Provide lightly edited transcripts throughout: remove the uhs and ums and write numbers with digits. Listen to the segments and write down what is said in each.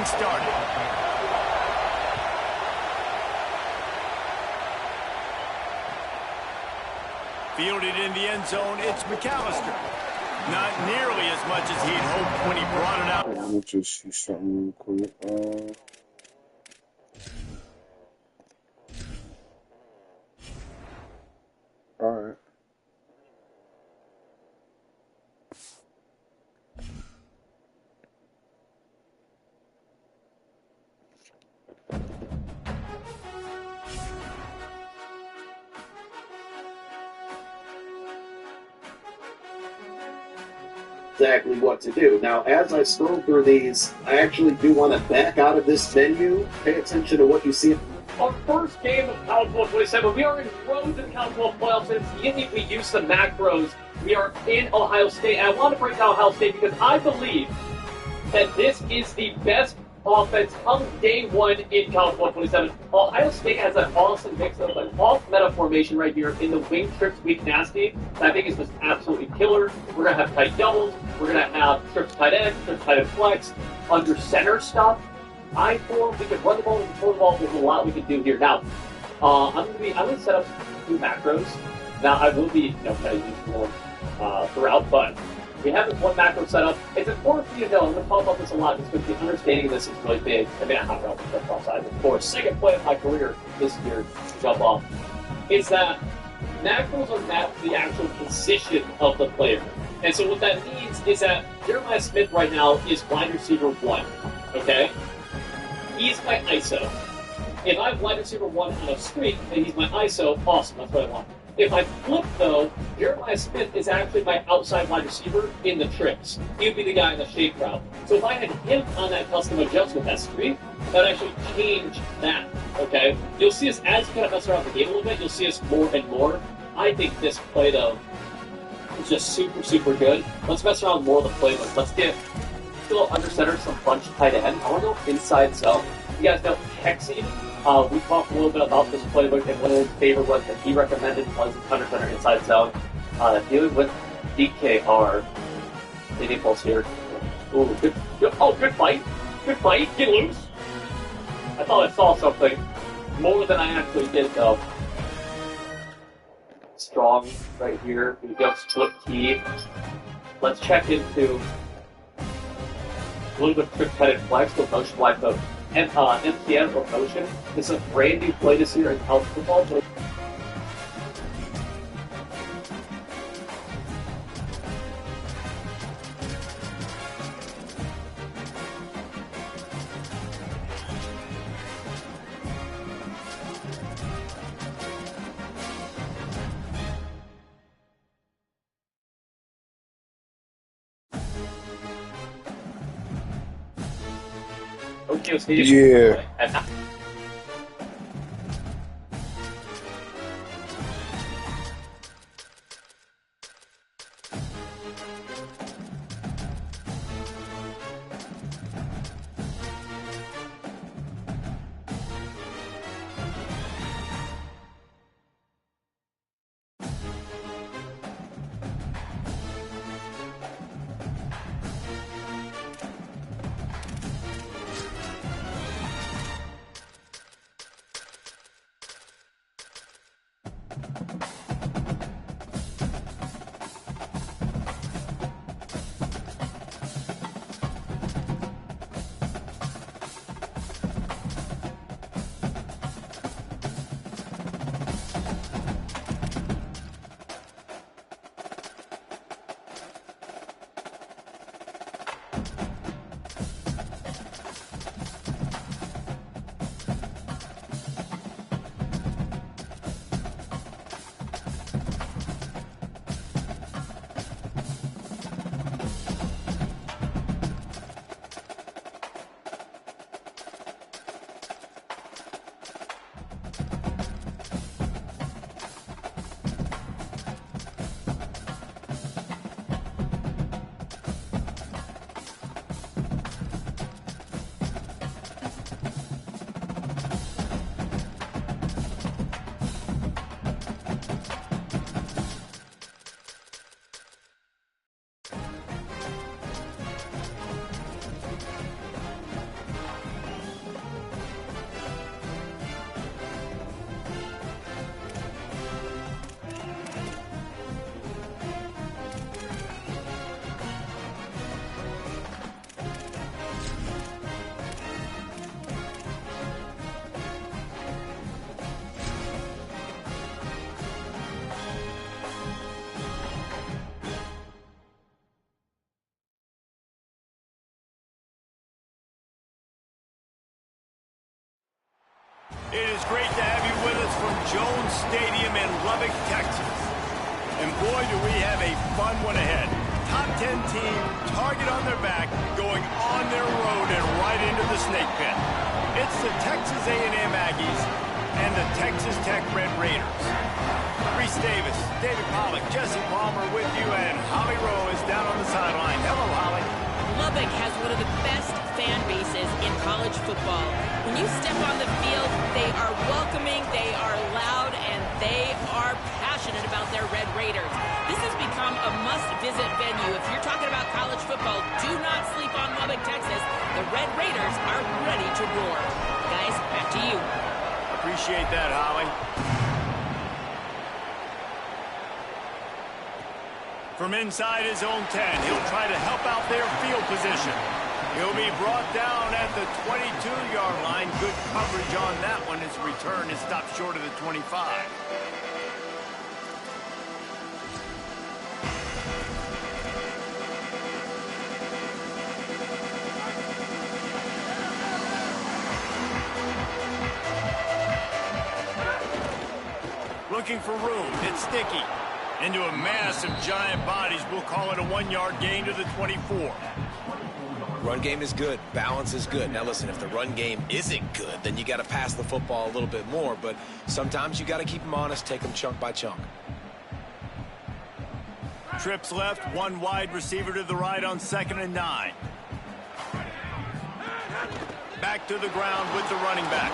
getting started. Fielded in the end zone, it's McAllister. Not nearly as much as he'd hoped when he brought it out. Let me just see something real quick. All right. Exactly what to do. Now, as I scroll through these, I actually do want to back out of this menu, pay attention to what you see. Our first game of College Football 27, we are in road to the College Football playoffs, and if we use the macros, we are in Ohio State. And I want to break down Ohio State because I believe that this is the best offense come day one in College Football 27. Ohio State has an awesome mix of an off-meta formation right here in the wing trips weak nasty that I think is just absolutely killer. We're going to have tight doubles. We're going to have trips tight end, trips tight end flex, under center stuff. I-4, we can run the ball, we can throw the ball. There's a lot we can do here. Now, I'm going to set up 2 macros. Now, I will be, kind of using them throughout, but we have this one macro set up. It's important for you to know, I'm going to talk about this a lot, just because the understanding of this is really big. I mean, I have to jump offside. Of course, second play of my career this year to jump off is that macros are mapped to the actual position of the player. And so what that means is that Jeremiah Smith right now is wide receiver 1, okay? He's my ISO. If I have wide receiver 1 on a streak, and he's my ISO, awesome, that's what I want. If I flip, though, Jeremiah Smith is actually my outside wide receiver in the trips. He would be the guy in the shape route. So if I had him on that custom adjustment, that streak, that would actually change that, okay? You'll see us, as we kind of mess around the game a little bit, you'll see us more and more. I think this play, though, is just super, super good. Let's mess around more of the playbook. Let's get a little under center, some bunch tight end. I want to go inside zone. You guys know Hexy. We talked a little bit about this playbook, and one of his favorite ones that he recommended was under center inside zone. Dealing with DKR. Taking pulse here. Ooh, good fight. Good fight. Get loose. I thought I saw something more than I actually did, though. Strong right here. We go split key. Let's check into a little bit of trick-headed flex with motion like of MTN or motion. This is a brand new play this year in college football. So Yeah. It is great to have you with us from Jones Stadium in Lubbock, Texas. And boy, do we have a fun one ahead. Top 10 team, target on their back, going on their road and right into the snake pit. It's the Texas A&M Aggies and the Texas Tech Red Raiders. Reese Davis, David Pollack, Jesse Palmer with you, and Holly Rowe is down on the sideline. Hello, Holly. Lubbock has one of the best fan bases in college football. When you step on the field, they are welcoming, they are loud, and they are passionate about their Red Raiders. This has become a must-visit venue. If you're talking about college football, do not sleep on Lubbock, Texas. The Red Raiders are ready to roar. Guys, back to you. Appreciate that, Holly. From inside his own 10, he'll try to help out their field position. He'll be brought down at the 22-yard line. Good coverage on that one. His return is stopped short of the 25. Looking for room. It's sticky. Into a mass of giant bodies. We'll call it a 1-yard gain to the 24. Run game is good. Balance is good. Now listen, if the run game isn't good, then you got to pass the football a little bit more. But sometimes you got to keep them honest, take them chunk by chunk. Trips left, one wide receiver to the right on 2nd and 9. Back to the ground with the running back.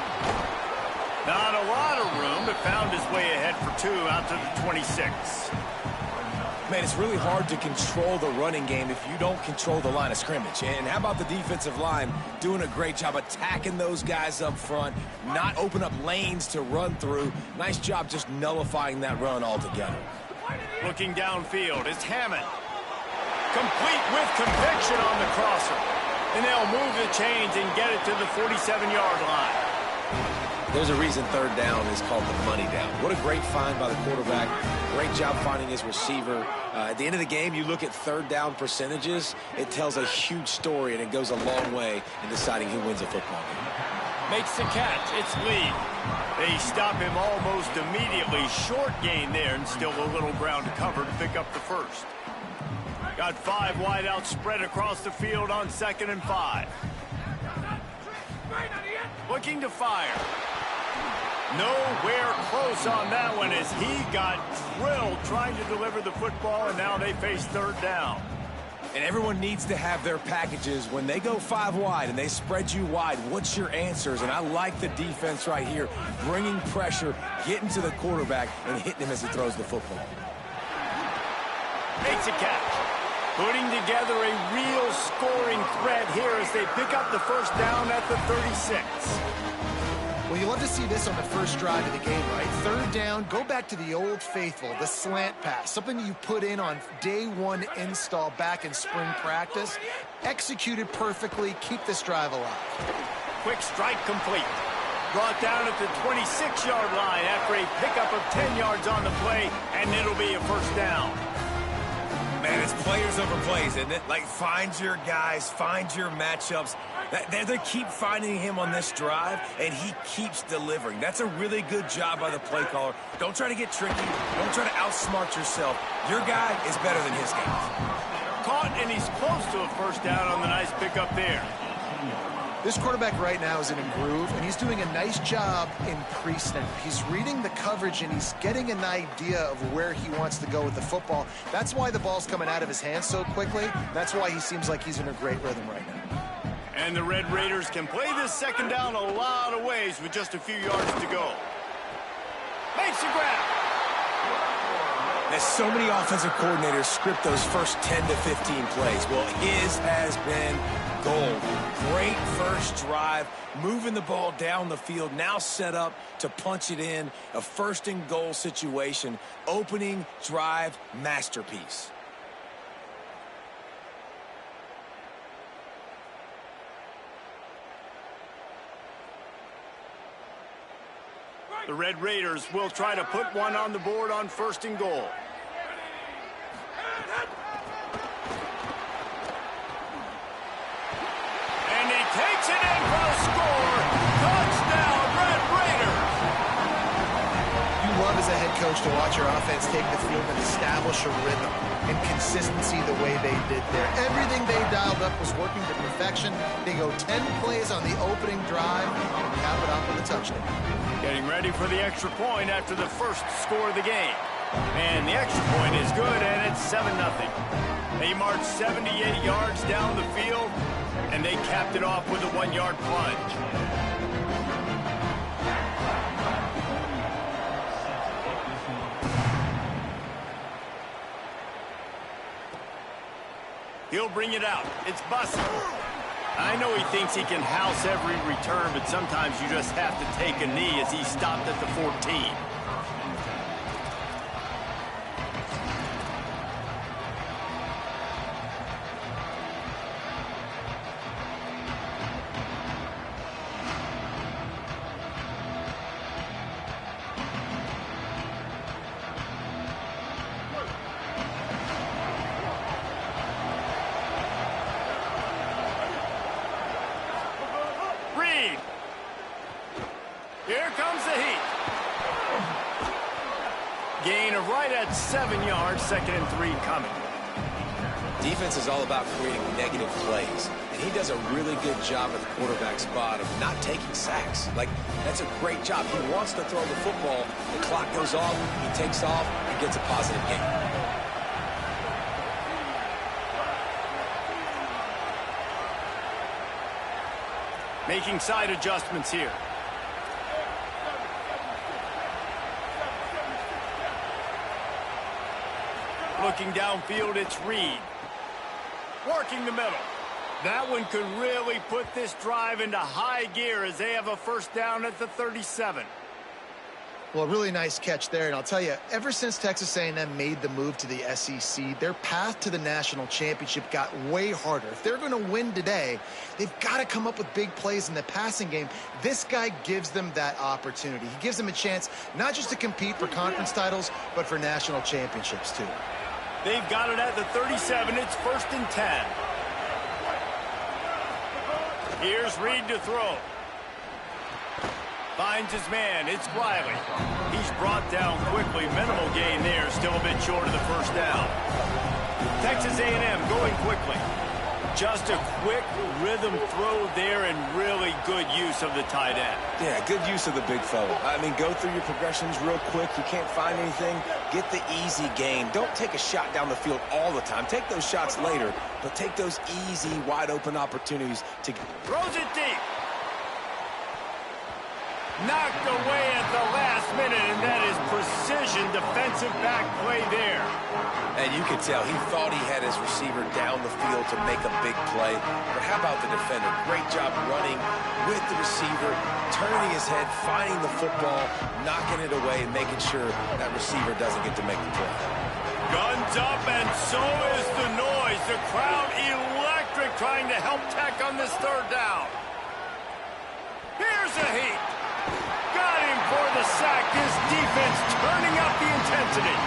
Not a lot of room, but found his way ahead for 2 out to the 26. Man, it's really hard to control the running game if you don't control the line of scrimmage. And how about the defensive line doing a great job attacking those guys up front, not open up lanes to run through. Nice job just nullifying that run altogether. Looking downfield, it's Hammond. Complete with conviction on the crosser. And they'll move the chains and get it to the 47-yard line. There's a reason 3rd down is called the money down. What a great find by the quarterback. Great job finding his receiver. At the end of the game, you look at 3rd down percentages. It tells a huge story, and it goes a long way in deciding who wins a football game. Makes the catch. It's Lee. They stop him almost immediately. Short gain there, and still a little ground to cover to pick up the first. Got 5 wideouts spread across the field on 2nd and 5. Looking to fire. Nowhere close on that one as he got drilled trying to deliver the football, and now they face 3rd down. And everyone needs to have their packages. When they go 5 wide and they spread you wide, what's your answers? And I like the defense right here, bringing pressure, getting to the quarterback, and hitting him as he throws the football. Makes a catch. Putting together a real scoring threat here as they pick up the first down at the 36. Well, you love to see this on the first drive of the game, right? 3rd down, go back to the old faithful, the slant pass, something you put in on day 1 install back in spring practice. Executed perfectly, keep this drive alive. Quick strike complete. Brought down at the 26-yard line after a pickup of 10 yards on the play, and it'll be a first down. Man, it's players over plays, isn't it? Like, find your guys, find your matchups. They keep finding him on this drive, and he keeps delivering. That's a really good job by the play caller. Don't try to get tricky. Don't try to outsmart yourself. Your guy is better than his guy. Caught, and he's close to a first down on the nice pickup there. This quarterback right now is in a groove, and he's doing a nice job in pre-snap. He's reading the coverage, and he's getting an idea of where he wants to go with the football. That's why the ball's coming out of his hands so quickly. That's why he seems like he's in a great rhythm right now. And the Red Raiders can play this 2nd down a lot of ways with just a few yards to go. Makes a grab. There's so many offensive coordinators script those first 10 to 15 plays. Well, his has been gold. Great first drive, moving the ball down the field, now set up to punch it in. A 1st and goal situation. Opening drive masterpiece. The Red Raiders will try to put one on the board on 1st and goal. And he takes it in for a score. Touchdown, Red Raiders. head coach to watch your offense take the field and establish a rhythm and consistency the way they did there. Everything they dialed up was working to perfection. They go 10 plays on the opening drive and cap it off with a touchdown. Getting ready for the extra point after the first score of the game. And the extra point is good, and it's 7-0. They marched 78 yards down the field, and they capped it off with a 1-yard plunge. He'll bring it out. It's Bussey. I know he thinks he can house every return, but sometimes you just have to take a knee as he stopped at the 14. Here comes the heat. Gain of right at 7 yards, 2nd and 3 coming. Defense is all about creating negative plays, and he does a really good job at the quarterback spot of not taking sacks. Like, that's a great job. He wants to throw the football. The clock goes off, he takes off, and gets a positive gain. Making side adjustments here. Looking downfield, it's Reed. Working the middle. That one could really put this drive into high gear as they have a first down at the 37. Well, a really nice catch there, and I'll tell you, ever since Texas A&M made the move to the SEC, their path to the national championship got way harder. If they're going to win today, they've got to come up with big plays in the passing game. This guy gives them that opportunity. He gives them a chance not just to compete for conference titles, but for national championships, too. They've got it at the 37. It's 1st and 10. Here's Reed to throw. Finds his man. It's Riley. He's brought down quickly. Minimal gain there. Still a bit short of the first down. Texas A&M going quickly. Just a quick rhythm throw there and really good use of the tight end. Yeah, good use of the big fella. I mean, go through your progressions real quick. You can't find anything. Get the easy gain. Don't take a shot down the field all the time. Take those shots later, but take those easy, wide-open opportunities to... Throws it deep. Knocked away at the last minute, and that is precision defensive back play there. And you could tell he thought he had his receiver down the field to make a big play. But how about the defender? Great job running with the receiver, turning his head, finding the football, knocking it away, and making sure that receiver doesn't get to make the play. Guns up, and so is the noise. The crowd electric, trying to help Tech on this third down. Here's a heat. Got him for the sack. This defense turning up the intensity.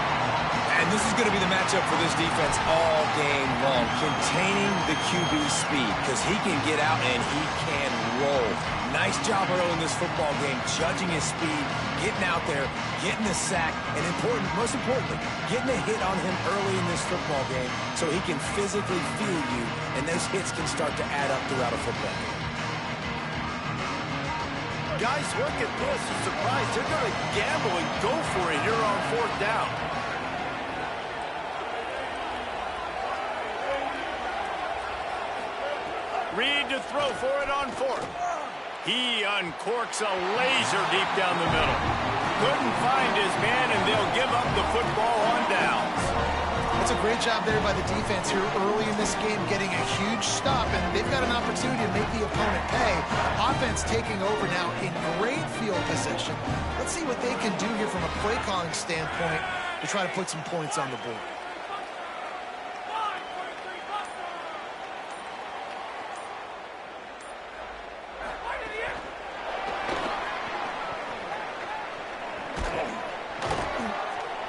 And this is going to be the matchup for this defense all game long. Containing the QB speed, because he can get out and he can roll. Nice job early in this football game, judging his speed, getting out there, getting the sack, and most importantly, getting a hit on him early in this football game so he can physically feel you, and those hits can start to add up throughout a football game. Guys, look at this. A surprise. They're going to gamble and go for it here on 4th down. Reed to throw for it on 4th. He uncorks a laser deep down the middle. Couldn't find his man, and they'll give up the football on downs. That's a great job there by the defense here early in this game, getting a huge stop, and they've got an opportunity to make the opponent pay. Offense taking over now in great field possession. Let's see what they can do here from a play calling standpoint to try to put some points on the board.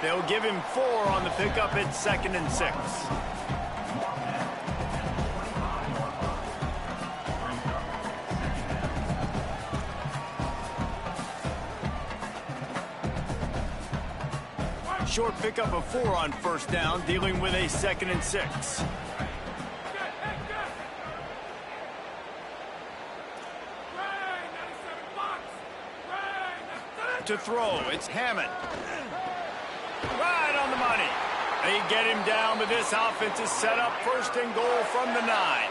They'll give him 4 on the pickup at 2nd and 6. short pickup of 4 on first down, dealing with a 2nd and 6. To throw, it's Hammond. Right on the money. They get him down, but this offense is set up 1st and goal from the 9.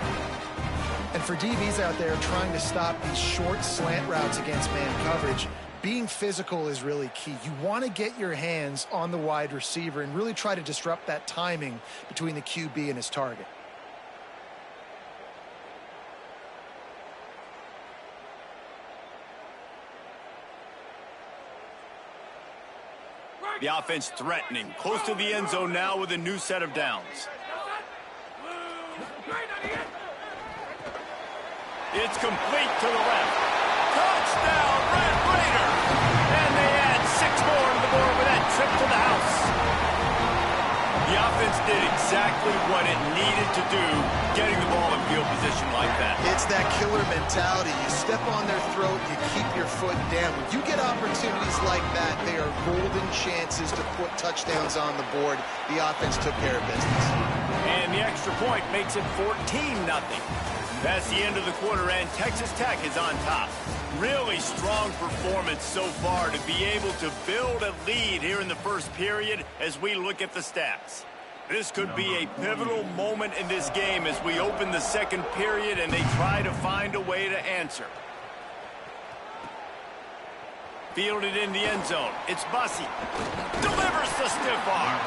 And for DBs out there trying to stop these short slant routes against man coverage, being physical is really key. You want to get your hands on the wide receiver and really try to disrupt that timing between the QB and his target. The offense threatening, close to the end zone now with a new set of downs. It's complete to the left. Touchdown, Red Raider! And they add 6 more to the board with that trip to the house. The offense did exactly what it needed to do, getting the ball in field position like that. It's that killer mentality. You step on their throat, you keep your foot down. When you get opportunities like that, they are golden chances to put touchdowns on the board. The offense took care of business. And the extra point makes it 14-0. That's the end of the quarter, and Texas Tech is on top. Really strong performance so far to be able to build a lead here in the first period as we look at the stats. This could be a pivotal moment in this game as we open the second period and they try to find a way to answer. Fielded in the end zone. It's Bussey. Delivers the stiff arm.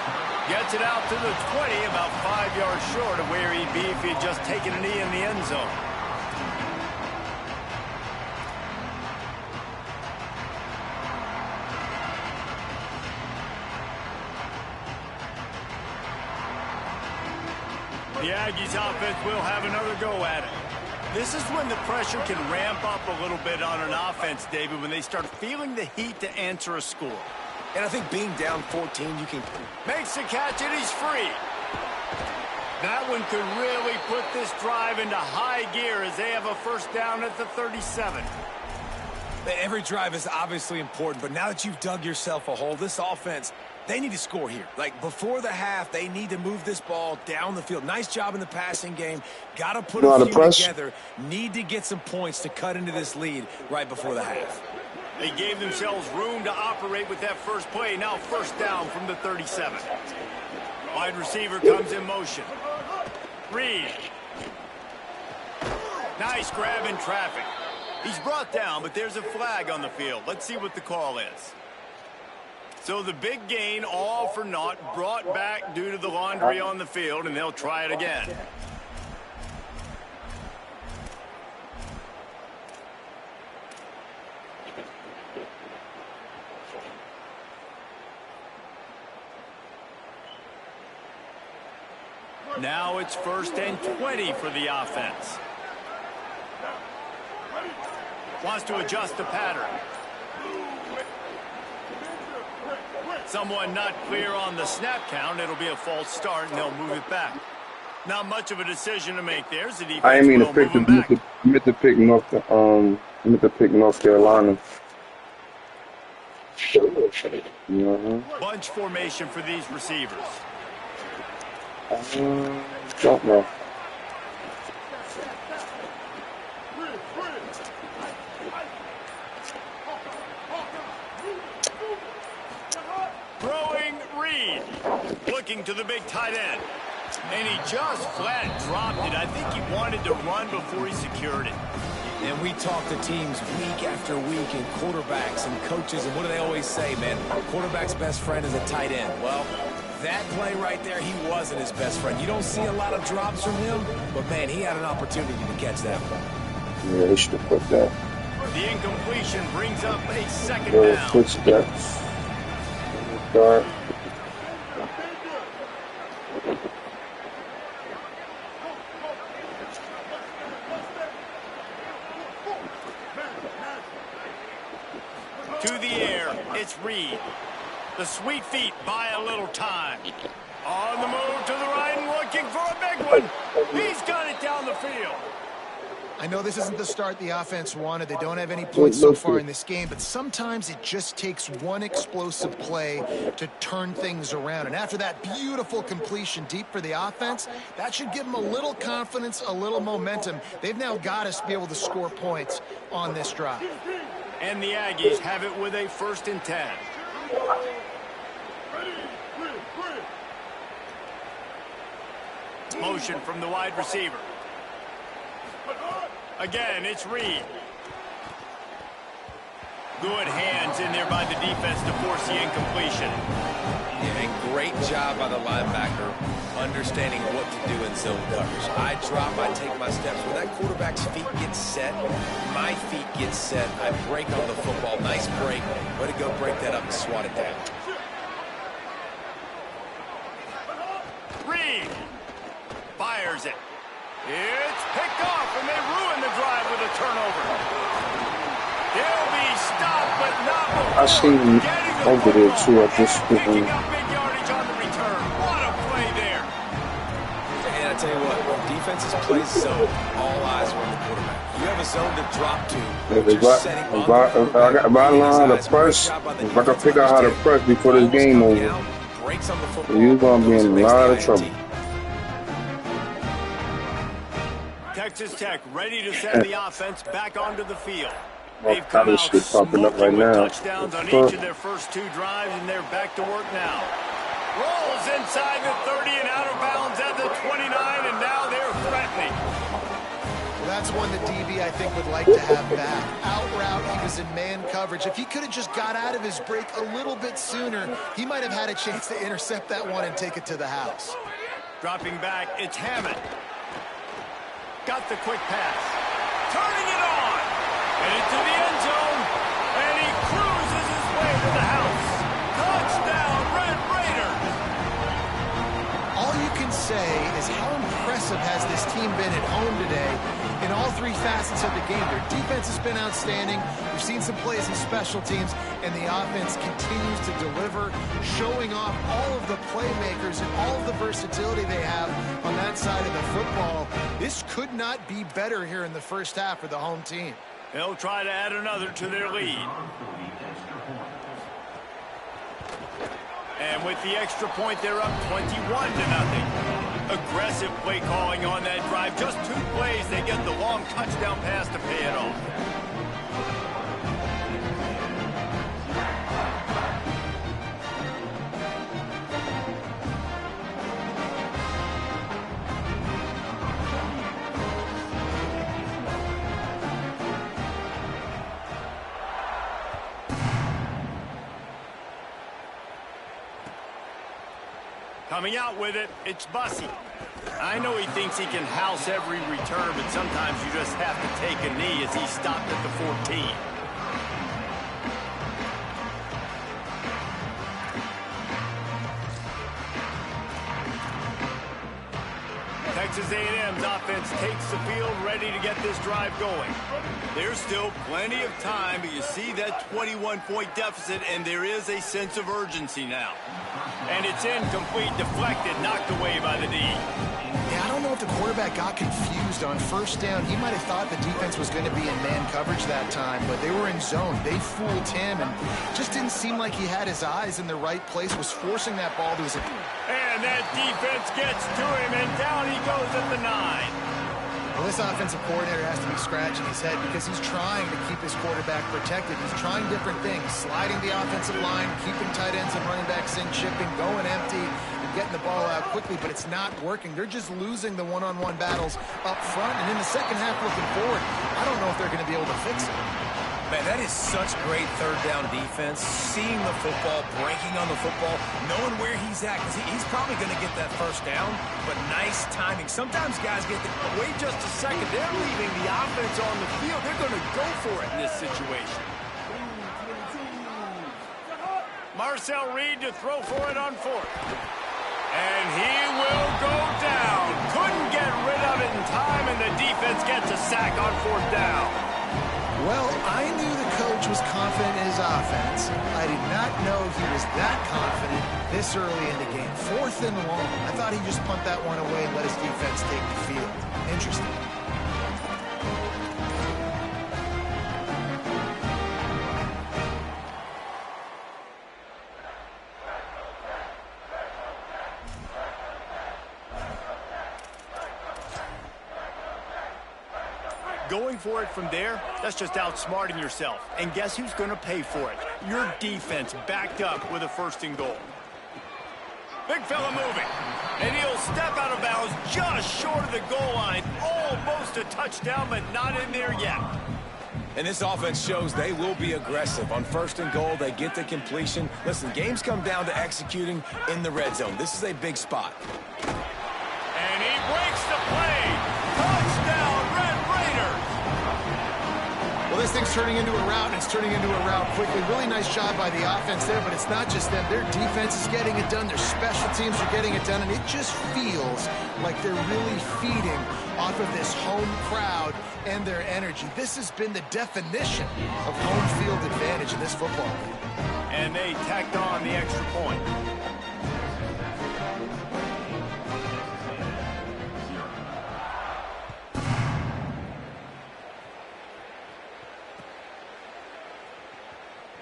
Gets it out to the 20, about 5 yards short of where he'd be if he'd just taken a knee in the end zone. The Aggies offense will have another go at it. This is when the pressure can ramp up a little bit on an offense, David, when they start feeling the heat to answer a score. And I think being down 14, you can... Makes the catch, and he's free. That one could really put this drive into high gear as they have a first down at the 37. Every drive is obviously important, but now that you've dug yourself a hole, this offense, they need to score here. Like, before the half, they need to move this ball down the field. Nice job in the passing game. Got to put a few together. Need to get some points to cut into this lead right before the half. They gave themselves room to operate with that first play. Now first down from the 37. Wide receiver comes in motion. Reed. Nice grab in traffic. He's brought down, but there's a flag on the field. Let's see what the call is. So the big gain, all for naught, brought back due to the laundry on the field, and they'll try it again. Now it's 1st and 20 for the offense. Wants to adjust the pattern. Someone not clear on the snap count. It'll be a false start, and they'll move it back. Not much of a decision to make there. The defense I mean to pick North Carolina. Bunch formation for these receivers. Don't know. Throwing Reed. Looking to the big tight end. And he just flat dropped it. I think he wanted to run before he secured it. And we talk to teams week after week and quarterbacks and coaches, and what do they always say, man? Quarterback's best friend is a tight end. Well, that play right there, he wasn't his best friend. You don't see a lot of drops from him, but, man, he had an opportunity to catch that one. Yeah, they should have put that. The incompletion brings up a second down. Footsteps. Start. To the air, it's Reed. The sweet feet buy a little time. On the move to the right and looking for a big one. He's got it down the field. I know this isn't the start the offense wanted. They don't have any points so far in this game, but sometimes it just takes one explosive play to turn things around. And after that beautiful completion deep for the offense, that should give them a little confidence, a little momentum. They've now got to be able to score points on this drive. And the Aggies have it with a 1st and 10. Motion from the wide receiver. Again, it's Reed. Good hands in there by the defense to force the incompletion. Yeah, and great job by the linebacker understanding what to do in zone coverage. I drop, I take my steps. When that quarterback's feet get set, my feet get set. I break on the football. Nice break. Way to go break that up and swat it down. Reed fires it. It's picked off, and they ruin the drive with a turnover. They'll be stopped, but not before I seen him over there too. I just picking up big yardage on the return. What a play there! And I tell you what, when defenses play zone, all eyes are on the quarterback. You have a zone to drop to. If I learn how to press, if I can figure out how to press before this game over, you're gonna be in a lot of trouble. Texas Tech ready to send the offense back onto the field. They've come out popping up right now. Touchdowns on each of their first 2 drives, and they're back to work now. Rolls inside the 30 and out of bounds at the 29, and now they're threatening. Well, that's one that DB, I think, would like to have back. Out route, he was in man coverage. If he could have just got out of his break a little bit sooner, he might have had a chance to intercept that one and take it to the house. Dropping back, it's Hammond. Got the quick pass. Turning it on. And into the end zone. And he cruises his way to the house. Touchdown, Red Raiders. All you can say is how impressive has this team been at home today in all 3 facets of the game. Their defense has been outstanding. We've seen some plays in special teams, and the offense continues to deliver, showing off all of the playmakers and all of the versatility they have on that side of the football. This could not be better here in the first half for the home team. They'll try to add another to their lead. And with the extra point, they're up 21-0. Aggressive play calling on that drive. Just 2 plays, they get the long touchdown pass to pay it off. Coming out with it, it's Bussey. I know he thinks he can house every return, but sometimes you just have to take a knee as he stopped at the 14. Texas A&M's offense takes the field, ready to get this drive going. There's still plenty of time, but you see that 21-point deficit, and there is a sense of urgency now. And it's incomplete, deflected, knocked away by the D. Yeah, I don't know if the quarterback got confused on first down. He might have thought the defense was going to be in man coverage that time, but they were in zone. They fooled him, and just didn't seem like he had his eyes in the right place, was forcing that ball to his... And that defense gets to him, and down he goes at the 9. Well, this offensive coordinator has to be scratching his head because he's trying to keep his quarterback protected. He's trying different things, sliding the offensive line, keeping tight ends and running backs in, chipping, going empty, and getting the ball out quickly, but it's not working. They're just losing the one-on-one battles up front, and in the second half looking forward, I don't know if they're going to be able to fix it. Man, that is such great third down defense. Seeing the football, breaking on the football, knowing where he's at, because he's probably going to get that first down, but nice timing. Sometimes guys get the... Wait just a second. They're leaving the offense on the field. They're going to go for it in this situation. Marcel Reed to throw for it on 4th. And he will go down. Couldn't get rid of it in time, and the defense gets a sack on 4th down. Well, I knew the coach was confident in his offense. I did not know he was that confident this early in the game. 4th and long. I thought he'd just punt that one away and let his defense take the field. Interesting. going for it from there, that's just outsmarting yourself. And guess who's going to pay for it? Your defense backed up with a 1st and goal. Big fella moving. And he'll step out of bounds just short of the goal line. Almost a touchdown, but not in there yet. And this offense shows they will be aggressive. On 1st and goal, they get the completion. Listen, games come down to executing in the red zone. This is a big spot. And he breaks the play. Touchdown, Red Raiders. Well, this thing's turning into a rout, and it's turning into a rout quickly. Really nice job by the offense there, but it's not just them. Their defense is getting it done. Their special teams are getting it done, and it just feels like they're really feeding off of this home crowd and their energy. This has been the definition of home field advantage in this football game. And they tacked on the extra point.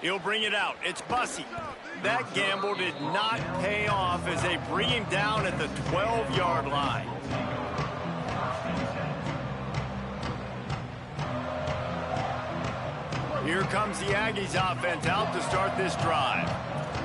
He'll bring it out. It's Bussey. That gamble did not pay off as they bring him down at the 12-yard line. Here comes the Aggies offense out to start this drive.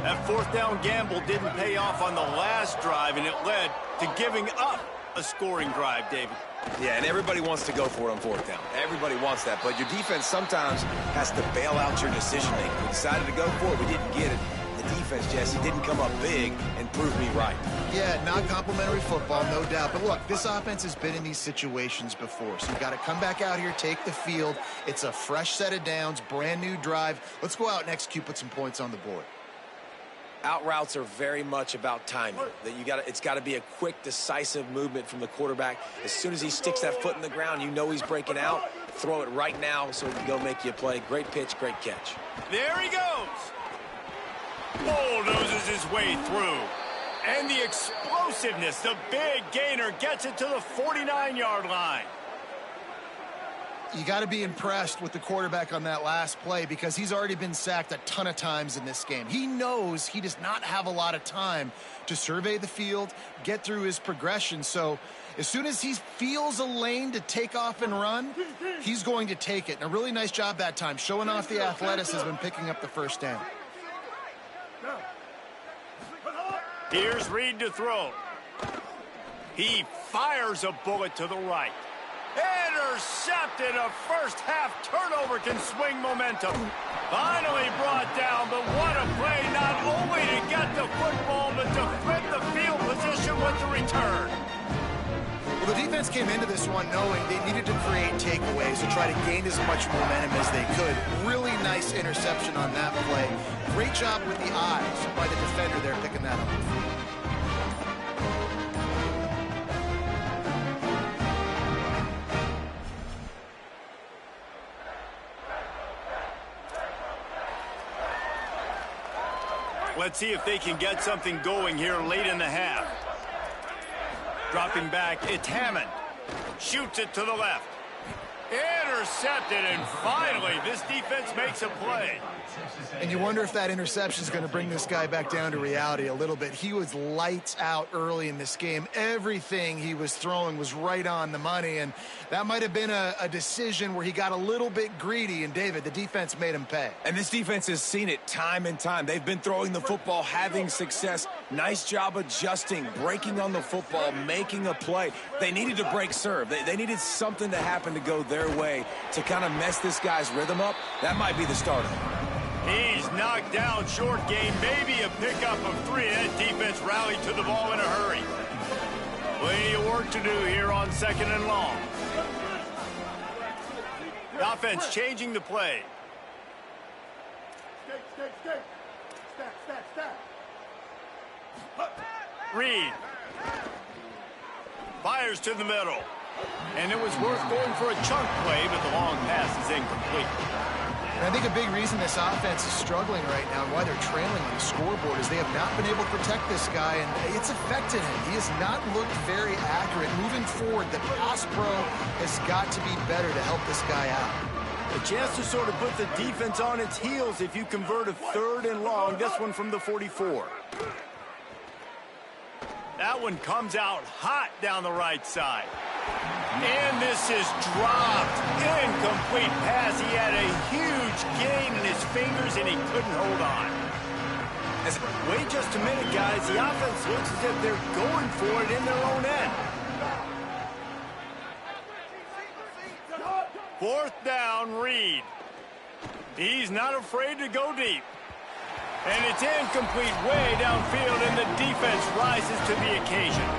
That 4th down gamble didn't pay off on the last drive, and it led to giving up a scoring drive, David. Yeah, and everybody wants to go for it on 4th down. Everybody wants that, but your defense sometimes has to bail out your decision-making. We decided to go for it. We didn't get it. The defense, Jesse, didn't come up big and prove me right. Yeah, not complimentary football, no doubt. But look, this offense has been in these situations before, so you've got to come back out here, take the field. It's a fresh set of downs, brand new drive. Let's go out and execute, put some points on the board. Out routes are very much about timing. It's got to be a quick, decisive movement from the quarterback. As soon as he sticks that foot in the ground, you know he's breaking out. Throw it right now so he can go make you a play. Great pitch, great catch. There he goes. Bulldozes his way through. And the explosiveness, the big gainer gets it to the 49-yard line. You got to be impressed with the quarterback on that last play because he's already been sacked a ton of times in this game. He knows he does not have a lot of time to survey the field, get through his progression. So as soon as he feels a lane to take off and run, he's going to take it. And a really nice job that time, showing off the athleticism and picking up the 1st down. Here's Reed to throw. He fires a bullet to the right. Intercepted. A first-half turnover can swing momentum. Finally brought down, but what a play, not only to get the football, but to flip the field position with the return. Well, the defense came into this one knowing they needed to create takeaways to try to gain as much momentum as they could. Really nice interception on that play. Great job with the eyes by the defender there picking that up. Let's see if they can get something going here late in the half. Dropping back, it's Hammond. Shoots it to the left. Intercepted, and finally, this defense makes a play. And you wonder if that interception is going to bring this guy back down to reality a little bit. He was lights out early in this game. Everything he was throwing was right on the money, and that might have been a decision where he got a little bit greedy, and David, the defense made him pay. And this defense has seen it time and time. They've been throwing the football, having success. Nice job adjusting, breaking on the football, making a play. They needed to break serve. They needed something to happen to go their way to kind of mess this guy's rhythm up. That might be the start of it. He's knocked down, short game, maybe a pickup of 3. That defense rallied to the ball in a hurry. Plenty of work to do here on 2nd and long. The offense changing the play. Reed fires to the middle. And it was worth going for a chunk play, but the long pass is incomplete. And I think a big reason this offense is struggling right now and why they're trailing on the scoreboard is they have not been able to protect this guy, and it's affected him. He has not looked very accurate. Moving forward, the pass pro has got to be better to help this guy out. A chance to sort of put the defense on its heels if you convert a 3rd and long, this one from the 44. That one comes out hot down the right side. And this is dropped. Incomplete pass. He had a huge gain in his fingers, and he couldn't hold on. Wait just a minute, guys. The offense looks as if they're going for it in their own end. 4th down, Reed. He's not afraid to go deep. And it's incomplete way downfield, and the defense rises to the occasion.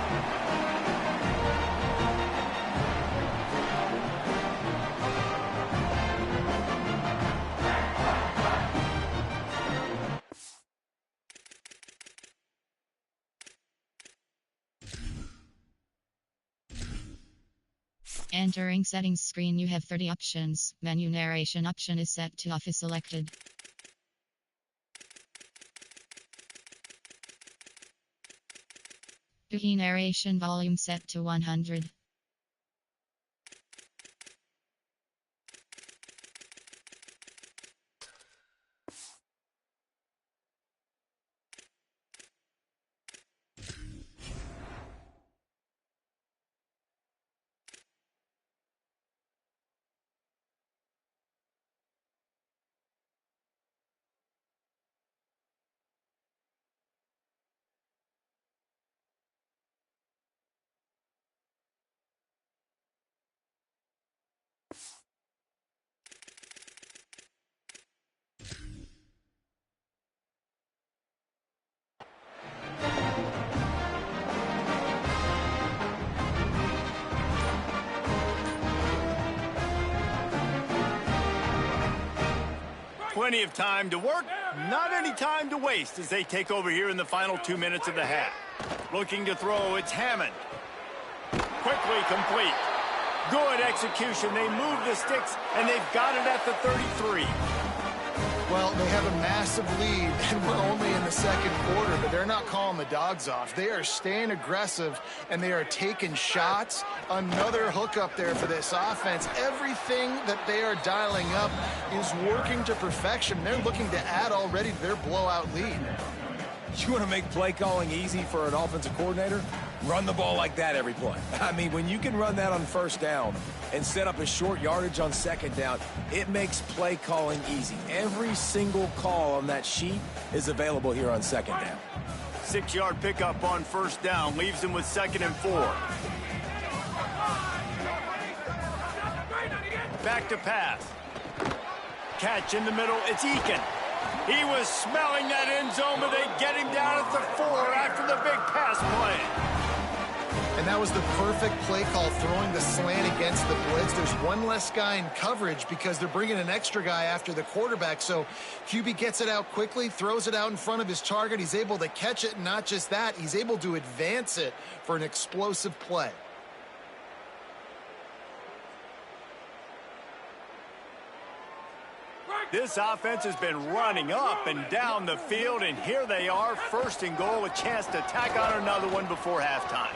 Entering settings screen, you have 30 options. Menu narration option is set to off is selected. Key narration volume set to 100. Plenty of time to work, not any time to waste as they take over here in the final 2 minutes of the half. Looking to throw, it's Hammond. Quickly complete. Good execution. They move the sticks, and they've got it at the 33. Well, they have a massive lead, and we're only in the second quarter, but they're not calling the dogs off. They are staying aggressive, and they are taking shots. Another hook up there for this offense. Everything that they are dialing up is working to perfection. They're looking to add already to their blowout lead. You want to make play calling easy for an offensive coordinator? Run the ball like that every play. I mean, when you can run that on 1st down and set up a short yardage on 2nd down, it makes play calling easy. Every single call on that sheet is available here on 2nd down. 6-yard pickup on 1st down leaves them with 2nd and 4. Back to pass. Catch in the middle. It's Eakin. He was smelling that end zone, but they get him down at the 4 after the big pass play. And that was the perfect play call, throwing the slant against the blitz. There's one less guy in coverage because they're bringing an extra guy after the quarterback. So QB gets it out quickly, throws it out in front of his target. He's able to catch it, and not just that, he's able to advance it for an explosive play. This offense has been running up and down the field, and here they are, 1st and goal, a chance to tack on another one before halftime.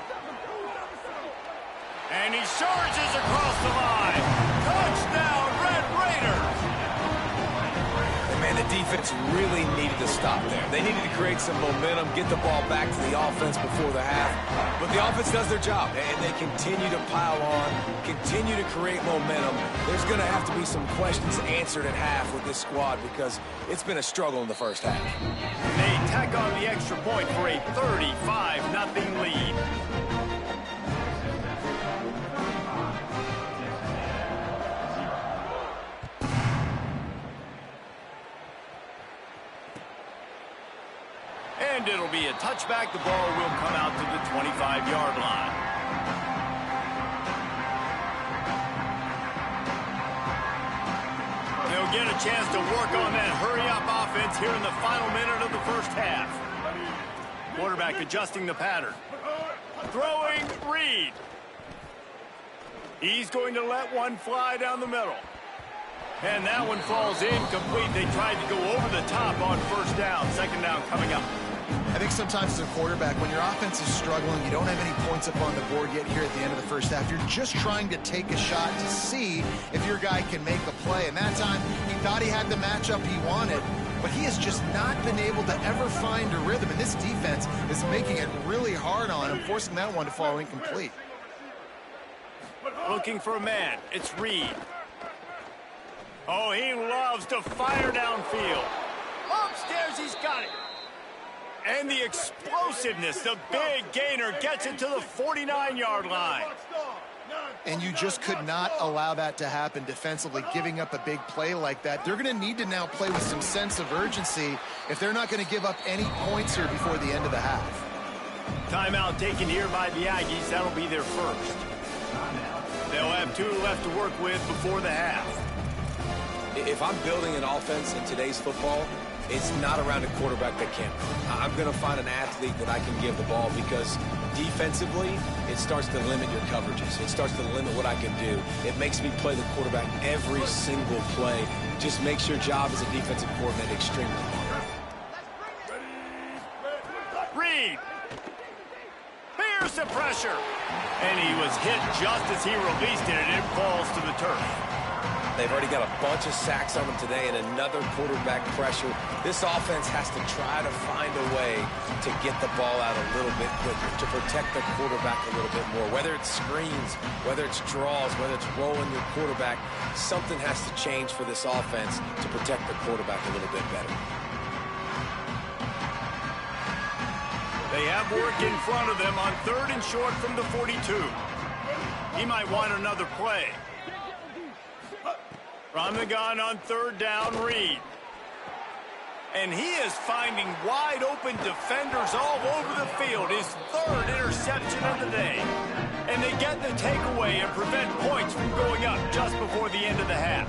And he charges across the line. Touchdown, Red Raiders! And man, the defense really needed to stop there. They needed to create some momentum, get the ball back to the offense before the half. But the offense does their job, and they continue to pile on, continue to create momentum. There's going to have to be some questions answered at half with this squad because it's been a struggle in the 1st half. They tack on the extra point for a 35-0 lead. And it'll be a touchback. The ball will come out to the 25-yard line. They'll get a chance to work on that hurry-up offense here in the final minute of the 1st half. Quarterback adjusting the pattern. Throwing Reed. He's going to let one fly down the middle. And that one falls incomplete. They tried to go over the top on 1st down. 2nd down coming up. I think sometimes as a quarterback, when your offense is struggling, you don't have any points up on the board yet here at the end of the 1st half. You're just trying to take a shot to see if your guy can make a play. And that time, he thought he had the matchup he wanted, but he has just not been able to ever find a rhythm. And this defense is making it really hard on him, forcing that one to fall incomplete. Looking for a man. It's Reed. Oh, he loves to fire downfield. Upstairs, he's got it. And the explosiveness, the big gainer gets it to the 49-yard line. And you just could not allow that to happen defensively, giving up a big play like that. They're going to need to now play with some sense of urgency if they're not going to give up any points here before the end of the half. Timeout taken here by the Aggies. That'll be their first. They'll have 2 left to work with before the half. If I'm building an offense in today's football, it's not around a quarterback that can't. I'm going to find an athlete that I can give the ball because defensively, it starts to limit your coverages. It starts to limit what I can do. It makes me play the quarterback every single play. Just makes your job as a defensive coordinator extremely hard. Reed. Bears the pressure. And he was hit just as he released it, and it falls to the turf. They've already got a bunch of sacks on them today and another quarterback pressure. This offense has to try to find a way to get the ball out a little bit quicker, to protect the quarterback a little bit more. Whether it's screens, whether it's draws, whether it's rolling your quarterback, something has to change for this offense to protect the quarterback a little bit better. They have work in front of them on 3rd and short from the 42. He might want another play. From the gun on 3rd down, Reed. And he is finding wide open defenders all over the field. His 3rd interception of the day. And they get the takeaway and prevent points from going up just before the end of the half.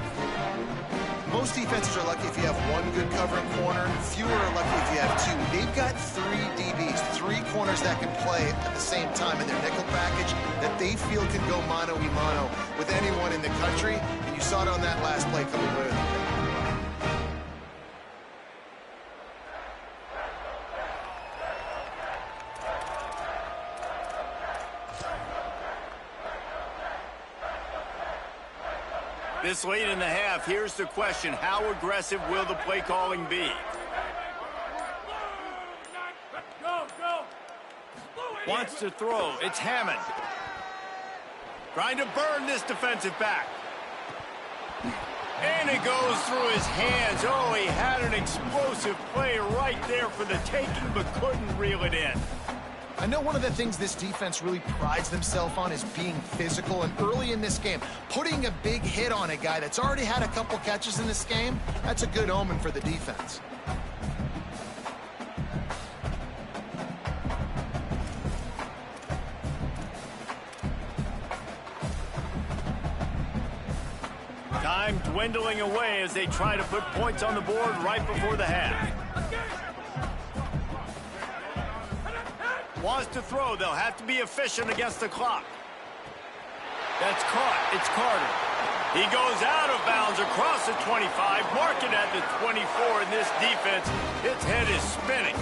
Most defenses are lucky if you have 1 good covering corner. Fewer are lucky if you have 2. They've got 3 DBs, 3 corners that can play at the same time in their nickel package that they feel can go mano-a-mano with anyone in the country. And you saw it on that last play coming away with it. This late in the half, here's the question. How aggressive will the play calling be? Wants to throw. It's Hammond. Trying to burn this defensive back. And it goes through his hands. Oh, he had an explosive play right there for the taking, but couldn't reel it in. I know one of the things this defense really prides themselves on is being physical, and early in this game, putting a big hit on a guy that's already had a couple catches in this game, that's a good omen for the defense. Time dwindling away as they try to put points on the board right before the half. Wants to throw. They'll have to be efficient against the clock. That's caught. It's Carter. He goes out of bounds across the 25, marking at the 24, and this defense, its head is spinning.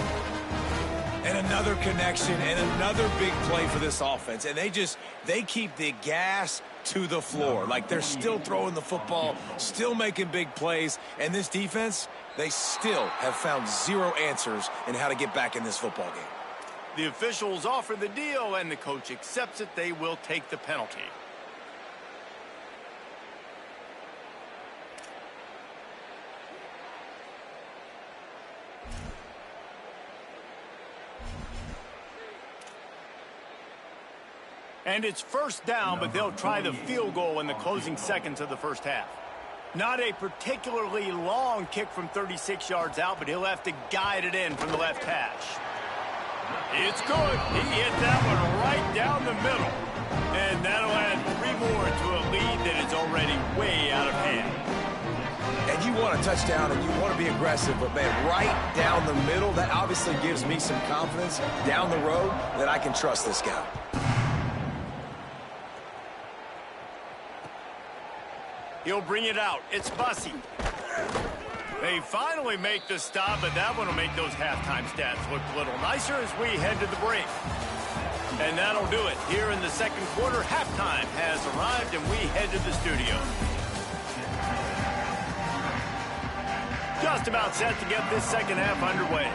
And another connection and another big play for this offense. And they keep the gas to the floor. Like they're still throwing the football, still making big plays. And this defense, they still have found 0 answers in how to get back in this football game. The officials offer the deal, and the coach accepts it. They will take the penalty. And it's first down, but they'll try the field goal in the closing seconds of the first half. Not a particularly long kick from 36 yards out, but he'll have to guide it in from the left hash. It's good. He hit that one right down the middle. And that'll add 3 more to a lead that is already way out of hand. And you want a touchdown and you want to be aggressive, but man, right down the middle, that obviously gives me some confidence down the road that I can trust this guy. He'll bring it out. It's Bussey. They finally make the stop, but that one will make those halftime stats look a little nicer as we head to the break. And that'll do it. Here in the second quarter, halftime has arrived, and we head to the studio. Just about set to get this second half underway.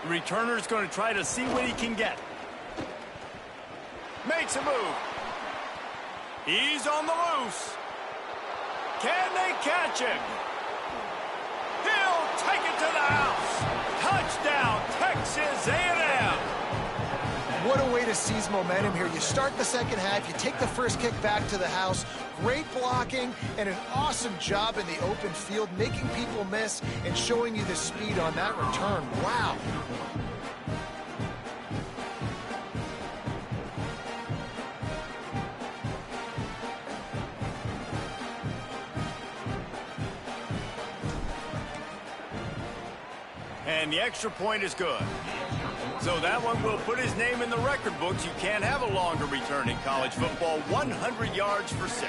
The returner's going to try to see what he can get. Makes a move. He's on the loose. Can they catch him? He'll take it to the house. Touchdown, Texas A&M. What a way to seize momentum here. You start the second half, you take the first kick back to the house, great blocking, and an awesome job in the open field, making people miss and showing you the speed on that return. Wow. And the extra point is good. So that one will put his name in the record books. You can't have a longer return in college football. 100 yards for 6.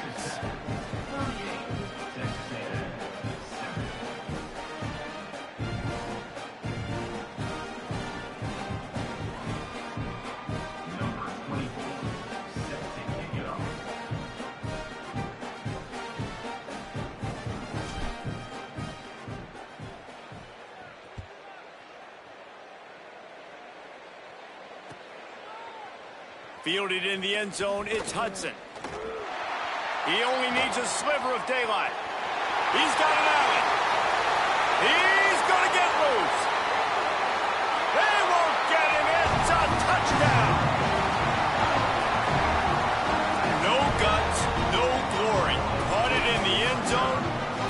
Fielded in the end zone, it's Hudson. He only needs a sliver of daylight. He's got an alley. He's going to get loose. They won't get him. It's a touchdown. No guts, no glory. Caught it in the end zone.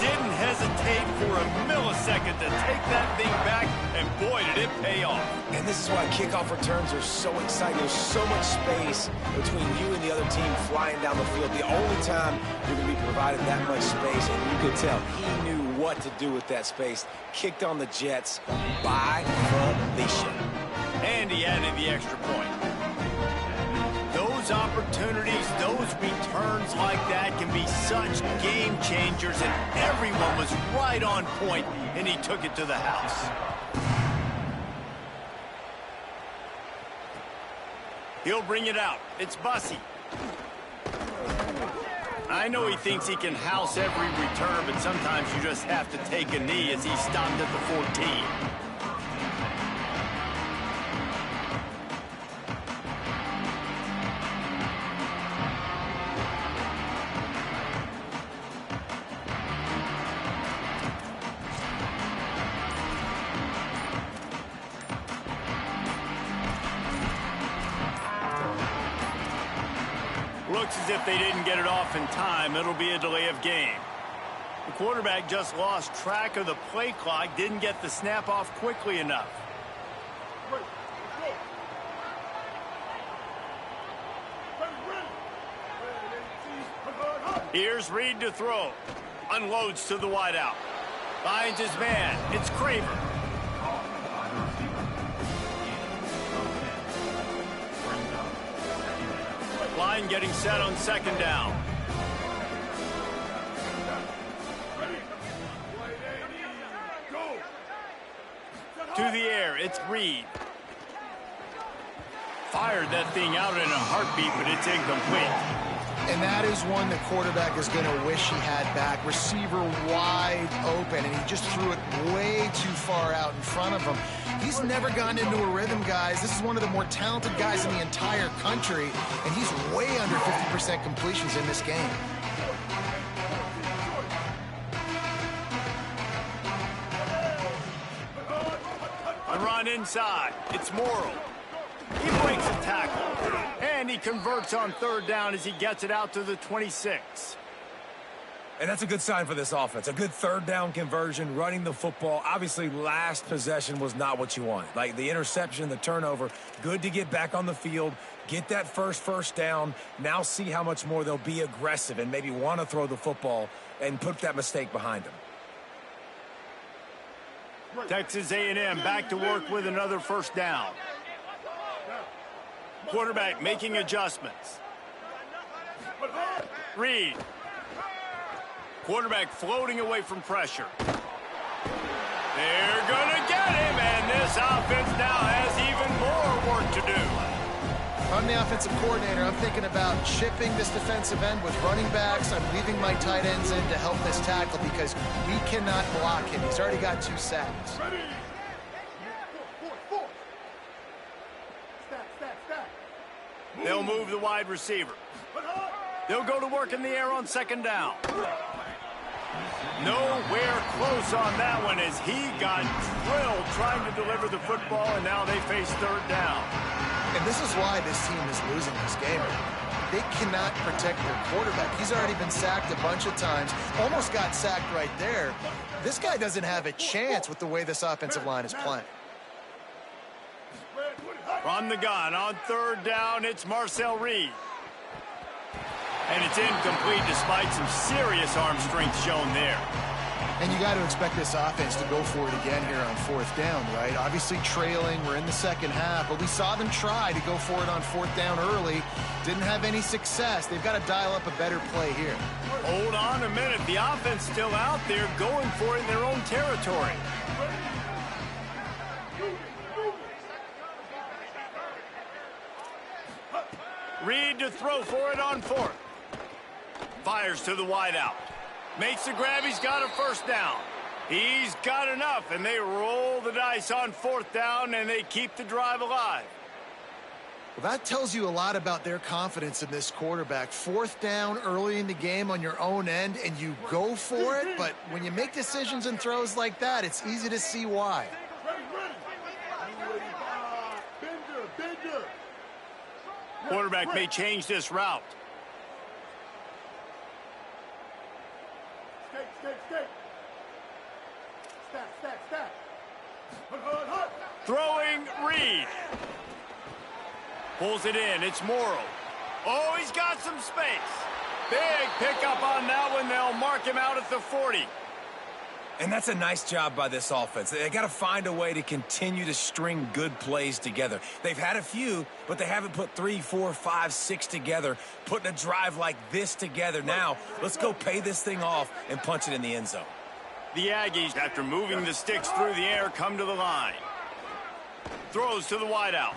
Didn't hesitate for a millisecond to take that thing back, and boy, did it pay off. And this is why kickoff returns are so exciting. There's so much space between you and the other team flying down the field. The only time you're going to be provided that much space, and you could tell he knew what to do with that space. Kicked on the Jets by volition. And he added the extra point. Those opportunities, those returns like that can be such game changers, and everyone was right on point, and he took it to the house. He'll bring it out. It's Bussey. I know he thinks he can house every return, but sometimes you just have to take a knee as he stopped at the 14. Looks as if they didn't get it off in time. It'll be a delay of game. The quarterback just lost track of the play clock, didn't get the snap off quickly enough. Here's Reed to throw. Unloads to the wideout. Finds his man. It's Craver. Line getting set on second down. To the air, it's Reed. Fired that thing out in a heartbeat, but it's incomplete. And that is one the quarterback is going to wish he had back. Receiver wide open, and he just threw it way too far out in front of him. He's never gotten into a rhythm, guys. This is one of the more talented guys in the entire country, and he's way under 50% completions in this game. A run inside. It's Morrill. He breaks a tackle, and he converts on third down as he gets it out to the 26. And that's a good sign for this offense. A good third down conversion, running the football. Obviously, last possession was not what you wanted. Like the interception, the turnover, good to get back on the field, get that first down. Now see how much more they'll be aggressive and maybe want to throw the football and put that mistake behind them. Texas A&M back to work with another first down. Quarterback making adjustments. Reed. Quarterback floating away from pressure. They're going to get him, and this offense now has even more work to do. If I'm the offensive coordinator, I'm thinking about chipping this defensive end with running backs. I'm leaving my tight ends in to help this tackle because we cannot block him. He's already got 2 sacks. They'll move the wide receiver. They'll go to work in the air on second down. Nowhere close on that one as he got drilled trying to deliver the football, and now they face third down. And this is why this team is losing this game. They cannot protect their quarterback. He's already been sacked a bunch of times, almost got sacked right there. This guy doesn't have a chance with the way this offensive line is playing. From the gun on third down, it's Marcel Reed. And it's incomplete despite some serious arm strength shown there. And you got to expect this offense to go for it again here on fourth down, right? Obviously trailing, we're in the second half, but we saw them try to go for it on fourth down early. Didn't have any success. They've got to dial up a better play here. Hold on a minute. The offense still out there going for it in their own territory. Reed to throw for it on fourth. Fires to the wideout. Makes the grab. He's got a first down. He's got enough, and they roll the dice on fourth down, and they keep the drive alive. Well, that tells you a lot about their confidence in this quarterback. Fourth down early in the game on your own end, and you go for it, but when you make decisions and throws like that, it's easy to see why. Quarterback may change this route. Throwing Reed. Pulls it in. It's Morrow. Oh, he's got some space. Big pickup on that one. They'll mark him out at the 40. And that's a nice job by this offense. They got to find a way to continue to string good plays together. They've had a few, but they haven't put 3, 4, 5, 6 together, putting a drive like this together. Now, let's go pay this thing off and punch it in the end zone. The Aggies, after moving the sticks through the air, come to the line. Throws to the wideout.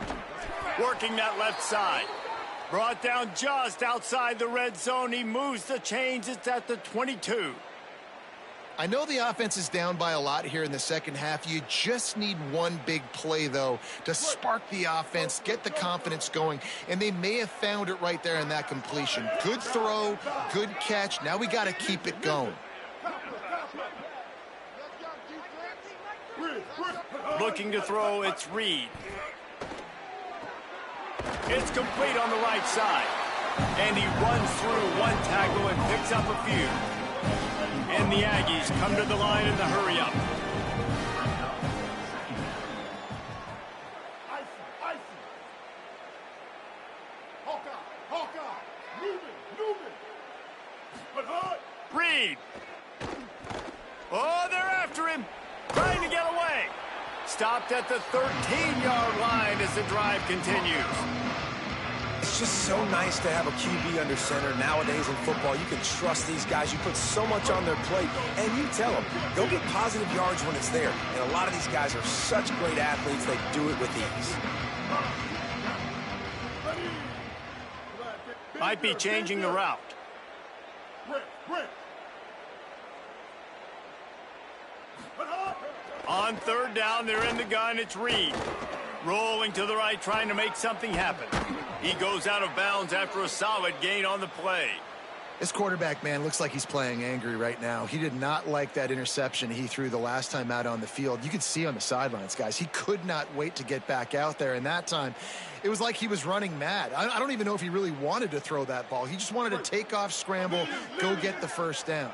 Working that left side. Brought down just outside the red zone. He moves the chains. It's at the 22. I know the offense is down by a lot here in the second half. You just need one big play, though, to spark the offense, get the confidence going, and they may have found it right there in that completion. Good throw, good catch. Now we got to keep it going. Looking to throw, it's Reed. It's complete on the right side. And he runs through one tackle and picks up a few. And the Aggies come to the line in the hurry-up. Reed. Oh, they're after him. Trying to get away. Stopped at the 13-yard line as the drive continues. It's just so nice to have a QB under center. Nowadays in football, you can trust these guys. You put so much on their plate, and you tell them, go get positive yards when it's there. And a lot of these guys are such great athletes, they do it with ease. Might be changing the route. On third down, they're in the gun. It's Reed. Rolling to the right, trying to make something happen. He goes out of bounds after a solid gain on the play. This quarterback, man, looks like he's playing angry right now. He did not like that interception he threw the last time out on the field. You could see on the sidelines, guys, he could not wait to get back out there. And that time, it was like he was running mad. I don't even know if he really wanted to throw that ball. He just wanted to take off, scramble, go get the first down.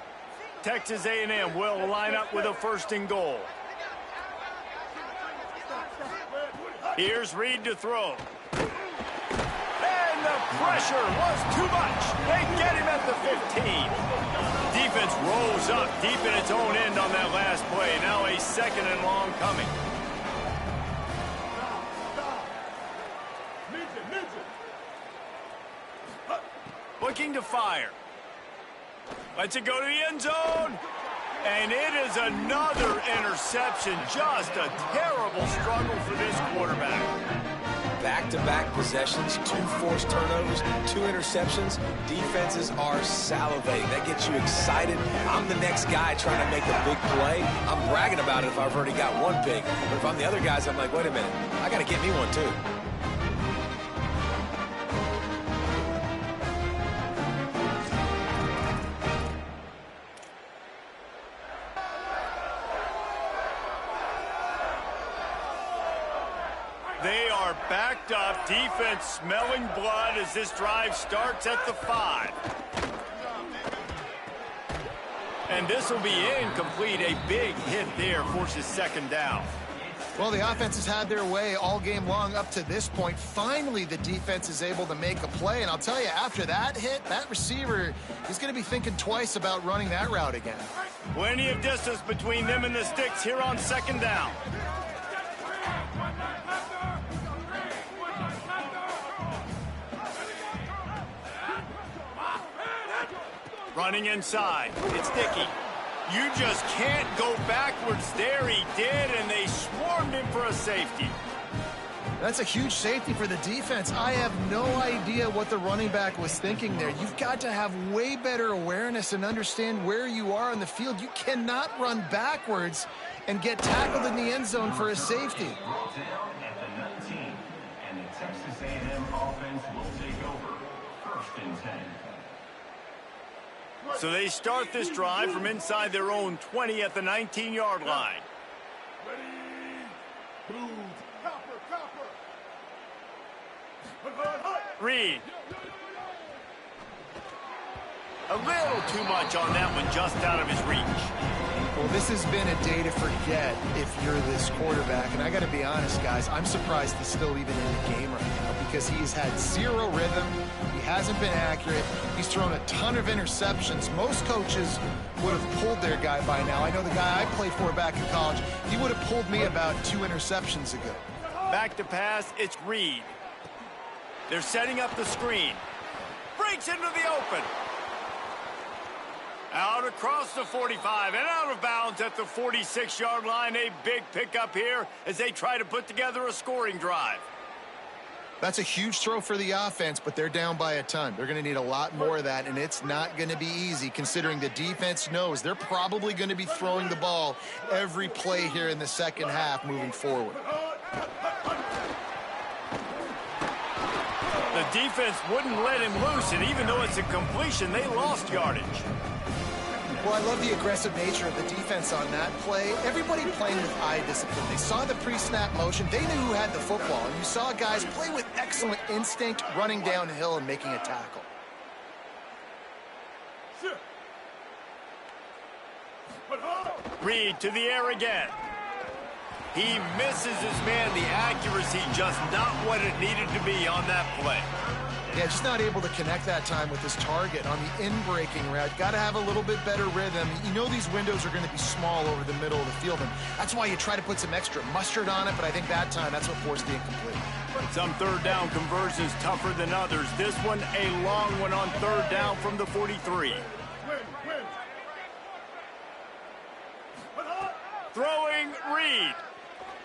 Texas A&M will line up with a first and goal. Here's Reed to throw. And the pressure was too much. They get him at the 15. Defense rolls up deep in its own end on that last play. Now a second and long coming. Looking to fire. Lets it go to the end zone. And it is another interception. Just a terrible struggle for this quarterback. Back-to-back possessions, 2 forced turnovers, 2 interceptions. Defenses are salivating. That gets you excited. I'm the next guy trying to make a big play. I'm bragging about it if I've already got one big. But if I'm the other guys, I'm like, wait a minute, I got to get me one too. backed up. Defense smelling blood as this drive starts at the 5. And this will be incomplete. A big hit there forces second down. Well, the offense has had their way all game long up to this point. Finally, the defense is able to make a play. And I'll tell you, after that hit, that receiver is going to be thinking twice about running that route again. Plenty of distance between them and the sticks here on second down. Running inside. It's Dickey. You just can't go backwards there. He did, and they swarmed him for a safety. That's a huge safety for the defense. I have no idea what the running back was thinking there. You've got to have way better awareness and understand where you are on the field. You cannot run backwards and get tackled in the end zone for a safety. Brought down at the 19, and the Texas A&M offense will take over. 1st and 10. So they start this drive from inside their own 20 at the 19-yard line. Reed. A little too much on that one, just out of his reach. Well, this has been a day to forget if you're this quarterback. And I got to be honest, guys, I'm surprised he's still even in the game right now because he's had zero rhythm. He hasn't been accurate. He's thrown a ton of interceptions. Most coaches would have pulled their guy by now. I know the guy I played for back in college, he would have pulled me about 2 interceptions ago. Back to pass, it's Reed. They're setting up the screen. Breaks into the open. Out across the 45 and out of bounds at the 46-yard line. A big pickup here as they try to put together a scoring drive. That's a huge throw for the offense, but they're down by a ton. They're going to need a lot more of that, and it's not going to be easy considering the defense knows they're probably going to be throwing the ball every play here in the second half moving forward. The defense wouldn't let him loose, and even though it's a completion, they lost yardage. Well, I love the aggressive nature of the defense on that play. Everybody playing with eye discipline. They saw the pre-snap motion. They knew who had the football. And you saw guys play with excellent instinct, running downhill and making a tackle. Reed to the air again. He misses his man. The accuracy just not what it needed to be on that play. Yeah, just not able to connect that time with his target on the in-breaking route. Got to have a little bit better rhythm. You know these windows are going to be small over the middle of the field, and that's why you try to put some extra mustard on it, but I think that time that's what forced the incomplete. Some third down conversions tougher than others. This one a long one on third down from the 43. Throwing Reed.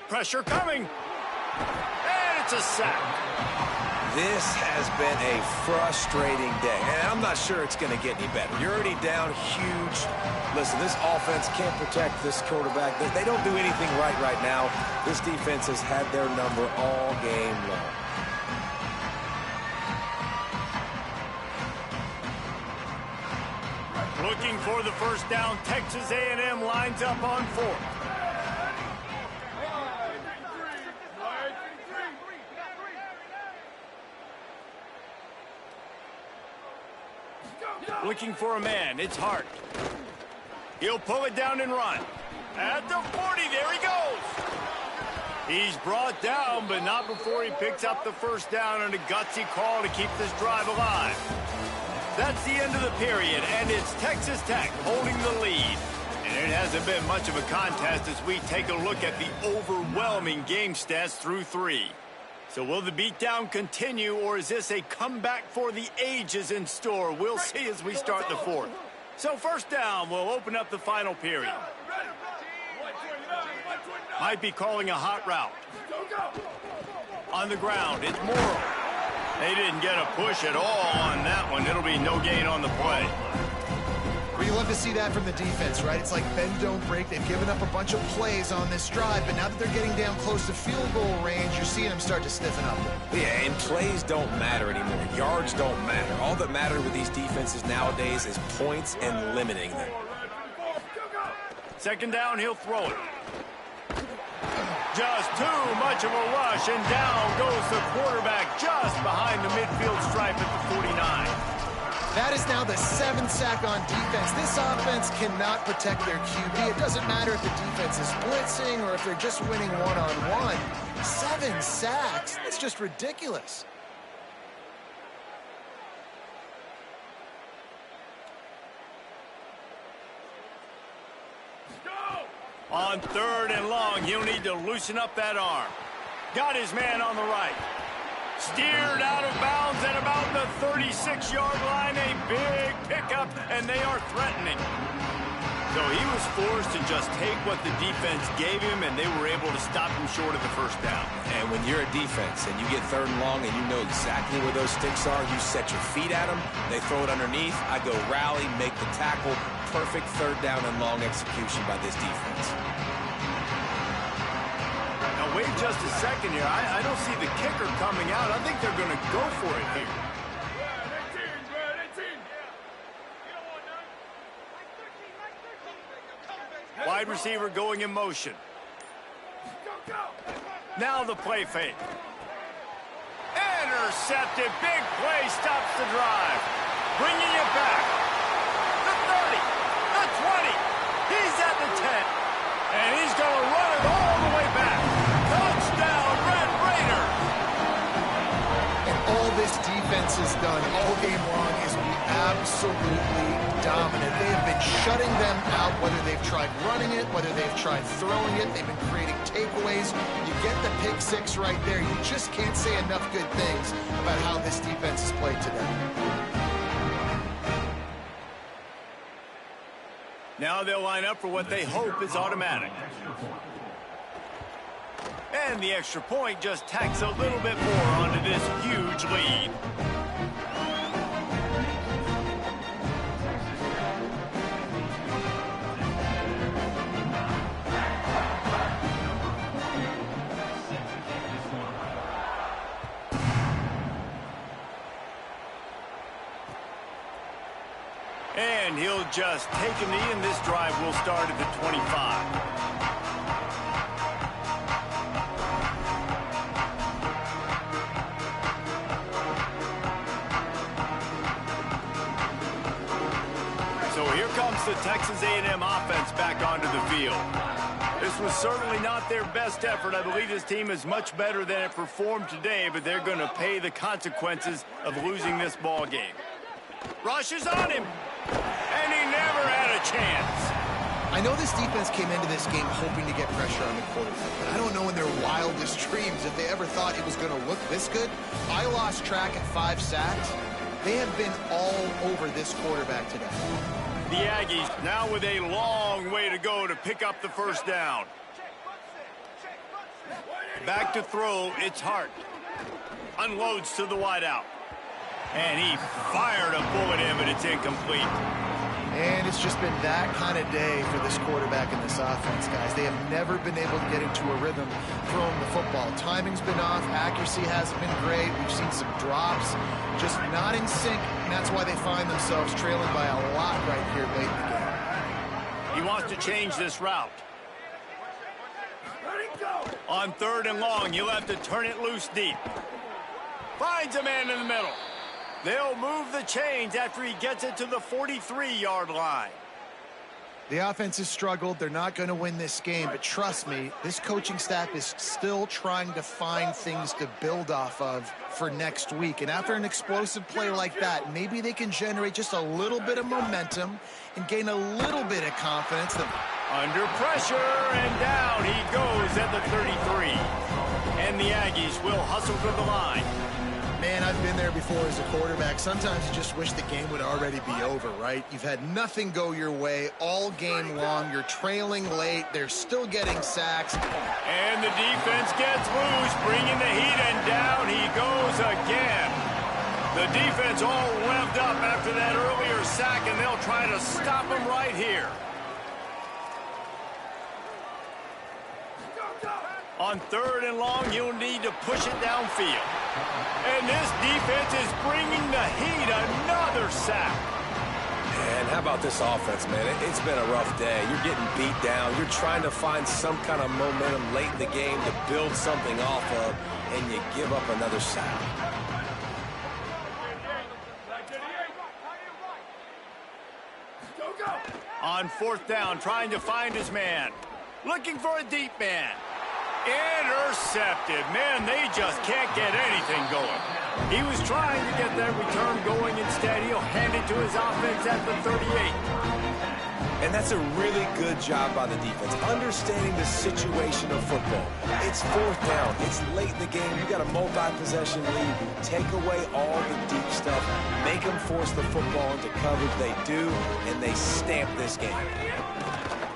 Pressure coming. And it's a sack. This has been a frustrating day, and I'm not sure it's going to get any better. You're already down huge. Listen, this offense can't protect this quarterback. They don't do anything right now. This defense has had their number all game long. Looking for the first down. Texas A&M lines up on 4th. Looking for a man. It's Hart. He'll pull it down and run. At the 40, there he goes. He's brought down, but not before he picks up the first down and a gutsy call to keep this drive alive. That's the end of the period, and it's Texas Tech holding the lead. And it hasn't been much of a contest as we take a look at the overwhelming game stats through 3. So will the beatdown continue, or is this a comeback for the ages in store? We'll see as we start the 4th. So first down, we'll open up the final period. Might be calling a hot route. On the ground, it's Morrow. They didn't get a push at all on that one. It'll be no gain on the play. Well, you love to see that from the defense, right? It's like bend, don't break. They've given up a bunch of plays on this drive, but now that they're getting down close to field goal range, you're seeing them start to stiffen up. Yeah, and plays don't matter anymore. Yards don't matter. All that matters with these defenses nowadays is points and limiting them. Second down, he'll throw it. Just too much of a rush, and down goes the quarterback just behind the midfield stripe at the 49. That is now the 7th sack on defense. This offense cannot protect their QB. It doesn't matter if the defense is blitzing or if they're just winning one-on-one. 7 sacks? That's just ridiculous. On 3rd and long, he'll need to loosen up that arm. Got his man on the right. Steered out of bounds at about the 36-yard line. A big pickup, and they are threatening. So he was forced to just take what the defense gave him, and they were able to stop him short of the first down. And when you're a defense and you get 3rd and long and you know exactly where those sticks are, you set your feet at them, they throw it underneath, I go rally, make the tackle. Perfect 3rd down and long execution by this defense. Now wait just a second here. I don't see the kicker coming out. I think they're going to go for it here. Wide receiver going in motion. Now the play fake. Intercepted. Big play stops the drive. Bringing it back. The 30. The 20. He's at the 10. And he's going to run it all the way back. Touchdown, Red Raiders. And all this defense has done all game long is be absolutely dominant. They have been shutting them out, whether they've tried running it, whether they've tried throwing it. They've been creating takeaways. You get the pick 6 right there. You just can't say enough good things about how this defense has played today. Now they'll line up for what they hope is automatic. And the extra point just tacks a little bit more onto this huge lead. And he'll just take a knee, and this drive will start at the 25. So here comes the Texas A&M offense back onto the field. This was certainly not their best effort. I believe this team is much better than it performed today, but they're going to pay the consequences of losing this ball game. Rushes on him. And he never had a chance. I know this defense came into this game hoping to get pressure on the quarterback, but I don't know in their wildest dreams if they ever thought it was going to look this good. I lost track at 5 sacks. They have been all over this quarterback today. The Aggies now with a long way to go to pick up the first down. Back to throw, it's Hart. Unloads to the wideout. And he fired a bullet in, but it's incomplete. And it's just been that kind of day for this quarterback and this offense, guys. They have never been able to get into a rhythm throwing the football. Timing's been off. Accuracy hasn't been great. We've seen some drops, just not in sync. And that's why they find themselves trailing by a lot right here late in the game. He wants to change this route. On 3rd and long, you'll have to turn it loose deep. Finds a man in the middle. They'll move the chains after he gets it to the 43-yard line. The offense has struggled. They're not going to win this game, but trust me, this coaching staff is still trying to find things to build off of for next week. And after an explosive play like that, maybe they can generate just a little bit of momentum and gain a little bit of confidence. Under pressure, and down he goes at the 33. And the Aggies will hustle to the line. Man, I've been there before as a quarterback. Sometimes you just wish the game would already be over, right? You've had nothing go your way all game long. You're trailing late. They're still getting sacks. And the defense gets loose, bringing the heat, and down he goes again. The defense all revved up after that earlier sack, and they'll try to stop him right here. On 3rd and long, you'll need to push it downfield. And this defense is bringing the heat. Another sack. Yeah, And how about this offense, man? It's been a rough day. You're getting beat down. You're trying to find some kind of momentum late in the game to build something off of, and you give up another sack. On 4th down, trying to find his man. Looking for a deep man. Intercepted. Man, they just can't get anything going. He was trying to get that return going. Instead, he'll hand it to his offense at the 38. And that's a really good job by the defense, understanding the situation of football. It's 4th down. It's late in the game. You got a multi-possession lead. Take away all the deep stuff. Make them force the football into coverage. They do, and they stamp this game.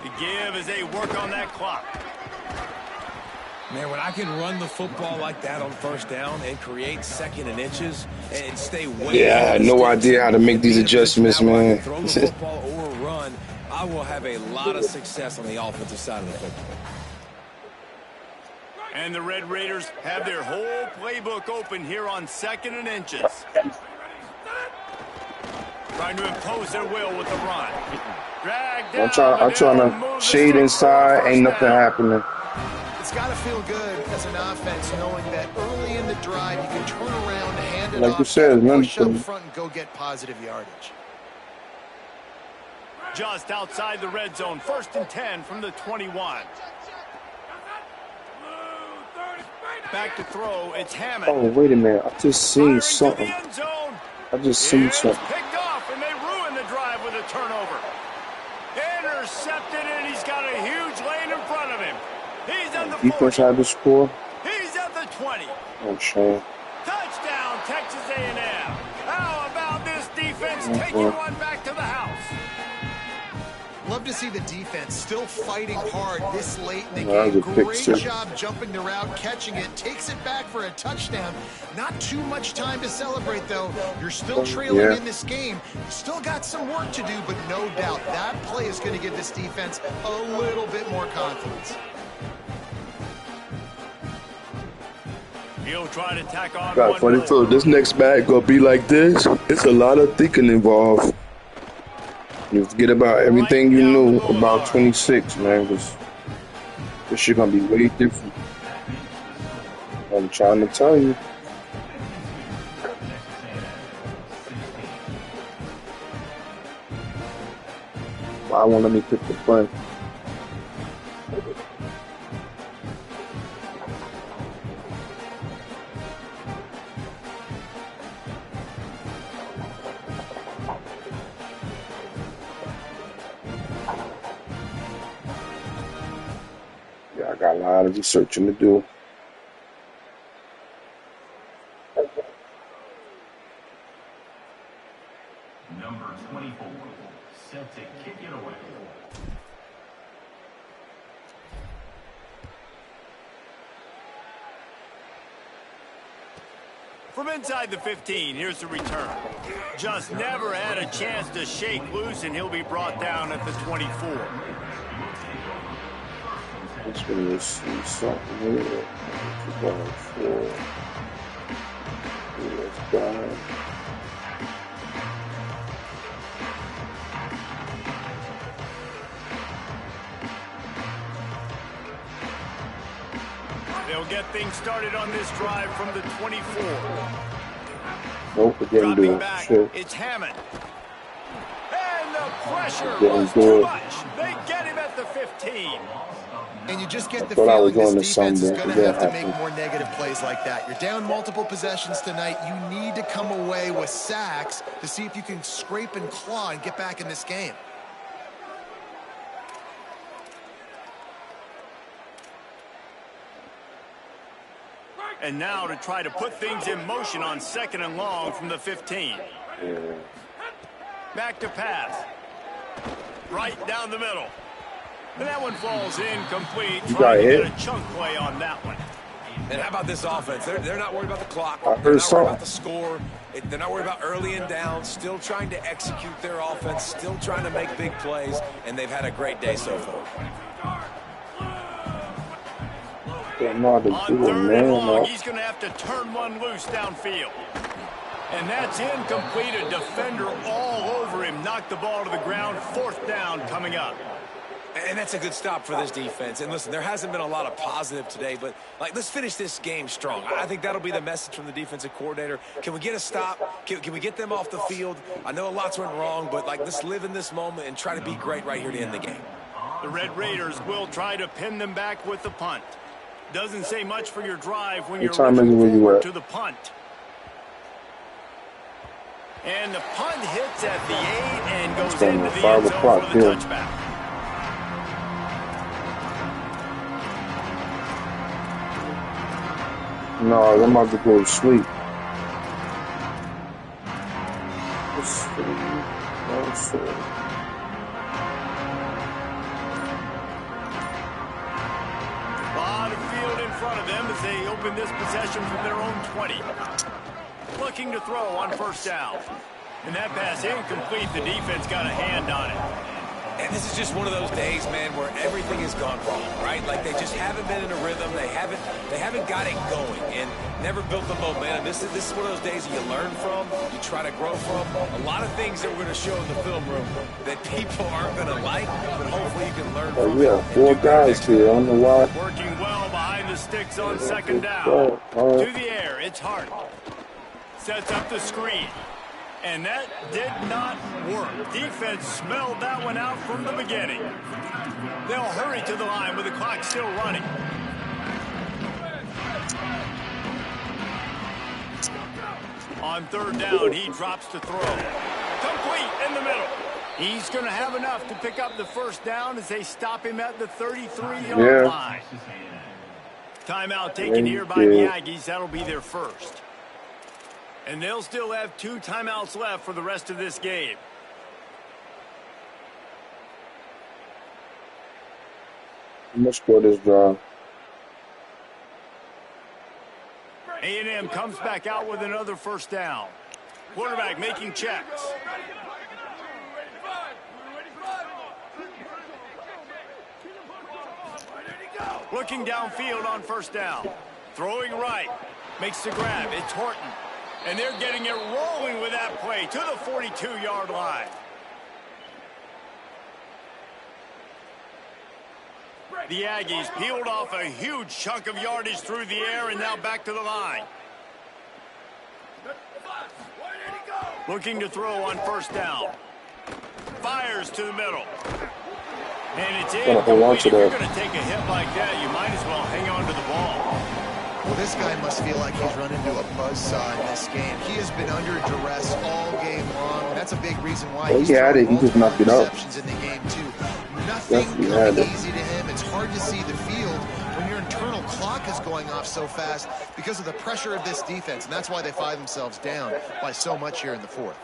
The give as they work on that clock. Man, when I can run the football like that on 1st down and create 2nd and inches and stay way I had no idea how to make these adjustments, man. Throw the football or run, I will have a lot of success on the offensive side of the football. And the Red Raiders have their whole playbook open here on 2nd and inches. Trying to impose their will with the run. Drag down. I'm trying to shade inside. Ain't nothing happening. It's got to feel good as an offense knowing that early in the drive you can turn around, hand it Like off, you said, push up front, and go get positive yardage. Just outside the red zone, 1st and 10 from the 21. Back to throw, it's Hammond. Oh, wait a minute. I just seen something. I just seen something. Picked off, and they ruin the drive with a turnover. Intercepted, and he's got a huge lane in front of him. He's at the 40. Defense had to score. He's at the 20. Oh, shame. Touchdown, Texas A&M. How about this defense taking one back to the house? Love to see the defense still fighting hard this late in the That game. was a Great pick job jumping the route, catching it, takes it back for a touchdown. Not too much time to celebrate, though. You're still trailing in this game. Still got some work to do, but no doubt that play is going to give this defense a little bit more confidence. He'll try to tack on Got one funny more. too. This next bag gonna be like this. It's a lot of thinking involved. You forget about everything you knew about 26, man. Cause this shit gonna be way different. I'm trying to tell you. Why won't let me pick the play? I got a lot of researching to do. Number 24, set to kick it away. From inside the 15, here's the return. Just never had a chance to shake loose, and he'll be brought down at the 24. Let's see something here. Going for. Let's go. They'll get things started on this drive from the 24. Nope, it didn't do Dropping it. back, Shit. it's Hammond. And the pressure Didn't was do too it. much. They get him at the 15. And you just get the thought I was feeling on this to defense is something. going to It have to didn't make more negative plays like that. You're down multiple possessions tonight. You need to come away with sacks to see if you can scrape and claw and get back in this game. And now to try to put things in motion on 2nd and long from the 15. Yeah. Back to pass. Right down the middle. And that one falls incomplete. You got Trying to hit? get a chunk play on that one. And how about this offense? They're not worried about the clock. I They're heard not so. worried about the score. They're not worried about early and down. Still trying to execute their offense. Still trying to make big plays. And they've had a great day so far. Don't know how to On do it, 3rd and man. long, he's going to have to turn one loose downfield. And that's incomplete. A defender all over him. Knocked the ball to the ground. 4th down coming up. And that's a good stop for this defense. And listen, there hasn't been a lot of positive today, but let's finish this game strong. I think that'll be the message from the defensive coordinator. Can we get a stop? Can we get them off the field? I know a lot's went wrong, but let's live in this moment and try to be great right here to end the game. The Red Raiders will try to pin them back with the punt. Doesn't say much for your drive when you're looking forward to the punt. And the punt hits at the 8 and goes into the end zone for the touchback. No, I'm about to go to sleep. Let's see. A lot of field in front of them as they open this possession from their own 20. Looking to throw on 1st down. And that pass incomplete. The defense got a hand on it. And this is just one of those days, man, where everything has gone wrong, right? Like they just haven't been in a rhythm. They haven't got it going and never built the momentum. This is one of those days that you learn from, you try to grow from. A lot of things that we're going to show in the film room that people aren't going to like, but hopefully you can learn from. We have 4 guys here. I don't know why. Working well behind the sticks on 2nd down. To the air, it's Hart. Sets up the screen. And that did not work. Defense smelled that one out from the beginning. They'll hurry to the line with the clock still running. On 3rd down, he drops to throw. Complete in the middle. He's going to have enough to pick up the 1st down as they stop him at the 33-yard line. Timeout taken here by the Aggies. That'll be their 1st. And they'll still have 2 timeouts left for the rest of this game. Let's go this drive. A&M comes back out with another 1st down. Quarterback making checks. Looking downfield on 1st down. Throwing right. Makes the grab. It's Horton. And they're getting it rolling with that play to the 42-yard line. The Aggies peeled off a huge chunk of yardage through the air and now back to the line. Looking to throw on 1st down. Fires to the middle. And it's incomplete. If you're going to take a hit like that, you might as well hang on to the ball. Well, this guy must feel like he's run into a buzzsaw in this game. He has been under duress all game long, and that's a big reason why he's had it. He just knocked it out. In the game too. Nothing coming easy to him. It's hard to see the field when your internal clock is going off so fast because of the pressure of this defense, and that's why they find themselves down by so much here in the 4th.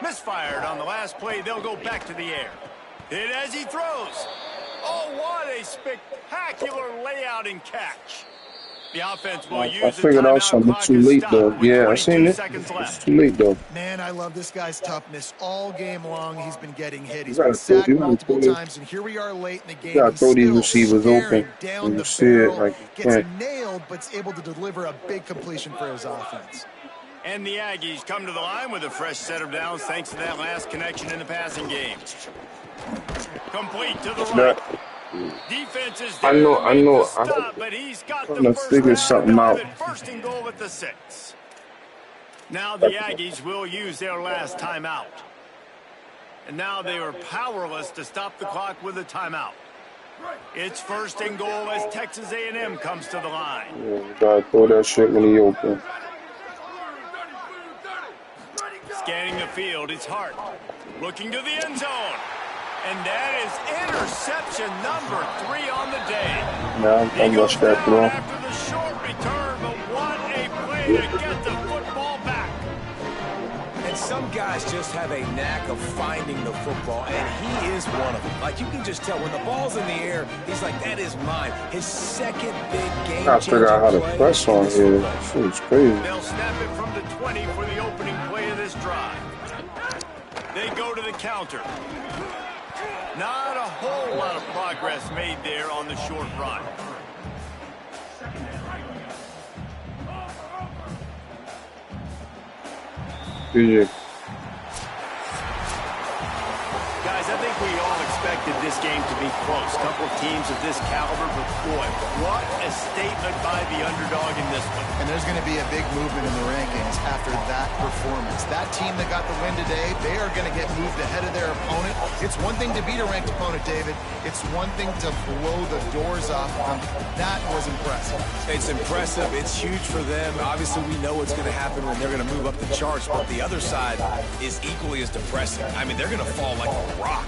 Misfired on the last play. They'll go back to the air. Hit as he throws. Oh, what a spectacular layout and catch. The offense will use I figured out something too late, though. Yeah, I seen it. It's too late, though. Man, I love this guy's toughness all game long. He's been getting hit. He's been sacked multiple times, and here we are late in the game. You gotta throw these receivers open. Down the barrel, gets nailed, but's able to deliver a big completion for his offense. And the Aggies come to the line with a fresh set of downs thanks to that last connection in the passing game. Complete to the right. Defense is there. I know. Stop, but he's got the I'm first figure something out. 1st and goal at the 6. Now the Aggies will use their last timeout. And now they are powerless to stop the clock with a timeout. It's 1st and goal as Texas A&M comes to the line. Yeah, you gotta throw that shit when he open. Scanning the field, it's Hart. Looking to the end zone. And that is interception number 3 on the day. Now I'm rush that throw. After the short return, but what a play to get the football back. And some guys just have a knack of finding the football, and he is one of them. Like, you can just tell when the ball's in the air, he's like, that is mine. His second big game. I figure out how to press on here. Shit's crazy. They'll snap it from the 20 for the opening play of this drive. They go to the counter. Not a whole lot of progress made there on the short run. GG. Guys, I think we all expected this game to be close. Couple of teams of this caliber, but boy, what a statement by the underdog in this one. And there's going to be a big movement in the rankings after that performance. That team that got the win today, they are going to get moved ahead of their opponent. It's one thing to beat a ranked opponent, David. It's one thing to blow the doors off them. That was impressive. It's impressive. It's huge for them. Obviously, we know what's going to happen when they're going to move up the charts, but the other side is equally as depressing. I mean, they're going to fall like a rock.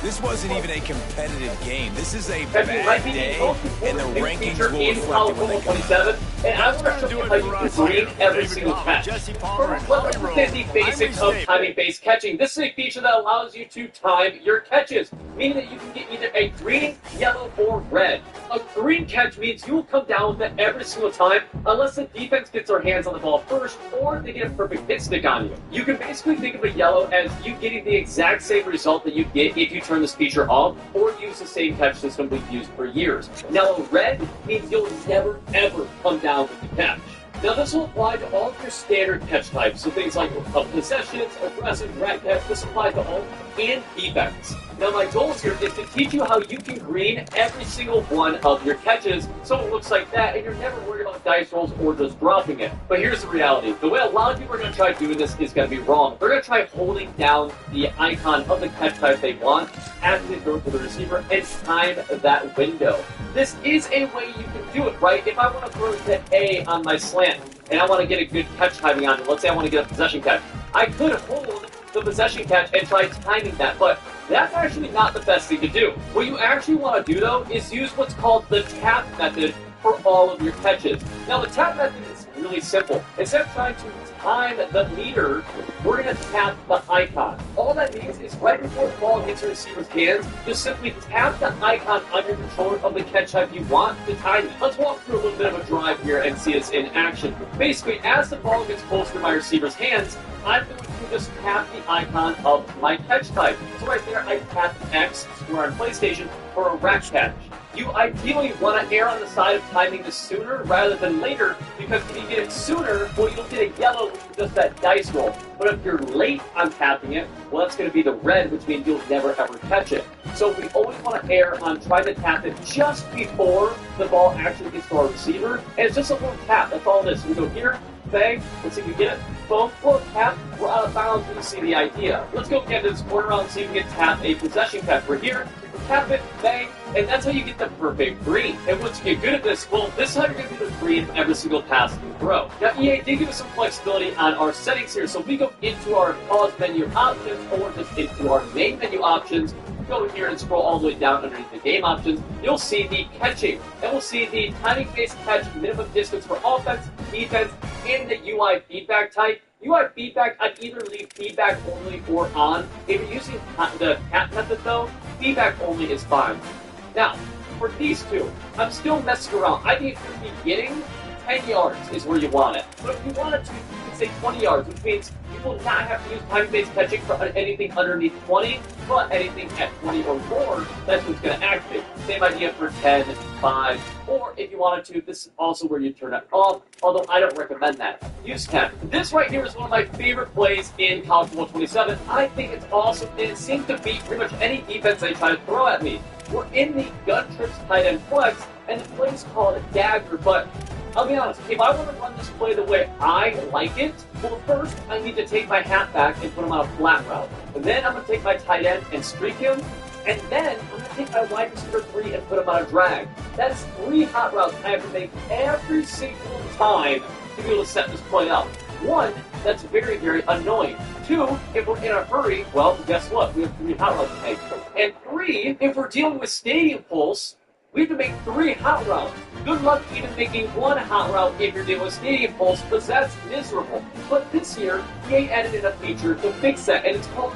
This wasn't even a competitive game. This is a bad day, and the rankings will reflect it when they come out. And I want to show you how you can green every single catch. Let's look at the basics of timing-based catching. This is a feature that allows you to time your catches, meaning that you can get either a green, yellow, or red. A green catch means you will come down with it every single time unless the defense gets their hands on the ball first or they get a perfect hit stick on you. You can basically think of a yellow as you getting the exact same result that you get if you turn this feature off or use the same catch system we've used for years. Now, a red means you'll never, ever come down with the catch. Now, this will apply to all of your standard catch types, so things like possessions, aggressive, rat catch. This applies to all and defense. Now, my goal here is to teach you how you can green every single one of your catches so it looks like that, and you're never worried about dice rolls or just dropping it. But here's the reality. The way a lot of people are going to try doing this is going to be wrong. They're going to try holding down the icon of the catch type they want after they throw it to the receiver and time that window. This is a way you can do it, right? If I want to throw to A on my slant and I want to get a good catch timing on it, let's say I want to get a possession catch, I could hold the possession catch and try timing that, but that's actually not the best thing to do. What you actually want to do, though, is use what's called the tap method for all of your catches. Now, the tap method is really simple. Instead of trying to time the meter, we're going to tap the icon. All that means is right before the ball hits your receiver's hands, just simply tap the icon on your controller of the catch type you want to time it. Let's walk through a little bit of a drive here and see this in action. Basically, as the ball gets closer to my receiver's hands, I'm going to just tap the icon of my catch type. So right there, I tap X, where on PlayStation, for a rack catch. You ideally want to err on the side of timing this sooner rather than later, because if you get it sooner, well, you'll get a yellow, which is just that dice roll. But if you're late on tapping it, well, that's going to be the red, which means you'll never ever catch it. So we always want to err on trying to tap it just before the ball actually gets to our receiver, and it's just a little tap. That's all it is. So we go here, bang, let's see if we get it. Boom, little tap, we're out of bounds, you see the idea. Let's go get this corner around and see if we can tap a possession catch. We're here, tap it, bang, and that's how you get the perfect green. And once you get good at this, well, this is how you're going to do the green every single pass you throw. Now, EA did give us some flexibility on our settings here, so we go into our pause menu options or just into our main menu options. Go here and scroll all the way down underneath the game options. You'll see the catching, and we'll see the timing-based catch, minimum distance for offense, defense, and the UI feedback type. UI feedback, I'd either leave feedback only or on. If you're using the tap method though, feedback only is fine. Now, for these two, I'm still messing around. I think if you're beginning, 10 yards is where you want it. But if you want it to, you can say 20 yards, which means you will not have to use time-based catching for anything underneath 20, but anything at 20 or more, that's what's going to activate. Same idea for 10, 5, or if you wanted to, this is also where you turn it off, although I don't recommend that. Use 10. This right here is one of my favorite plays in College Football 27. I think it's awesome, and it seems to beat pretty much any defense they try to throw at me. We're in the gun trips tight end flex, and the play's called a dagger, but I'll be honest, if I want to run this play the way I like it, well, first I need to take my halfback and put him on a flat route. And then I'm going to take my tight end and streak him. And then I'm going to take my wide receiver 3 and put him on a drag. That's 3 hot routes I have to make every single time to be able to set this play up. 1, that's very, very annoying. 2, if we're in a hurry, well, guess what? We have 3 hot routes to make. And 3, if we're dealing with stadium pulse, we have to make 3 hot routes. Good luck even making 1 hot route if you're dealing with stadium pulse, because that's miserable. But this year, EA added in a feature to fix that, and it's called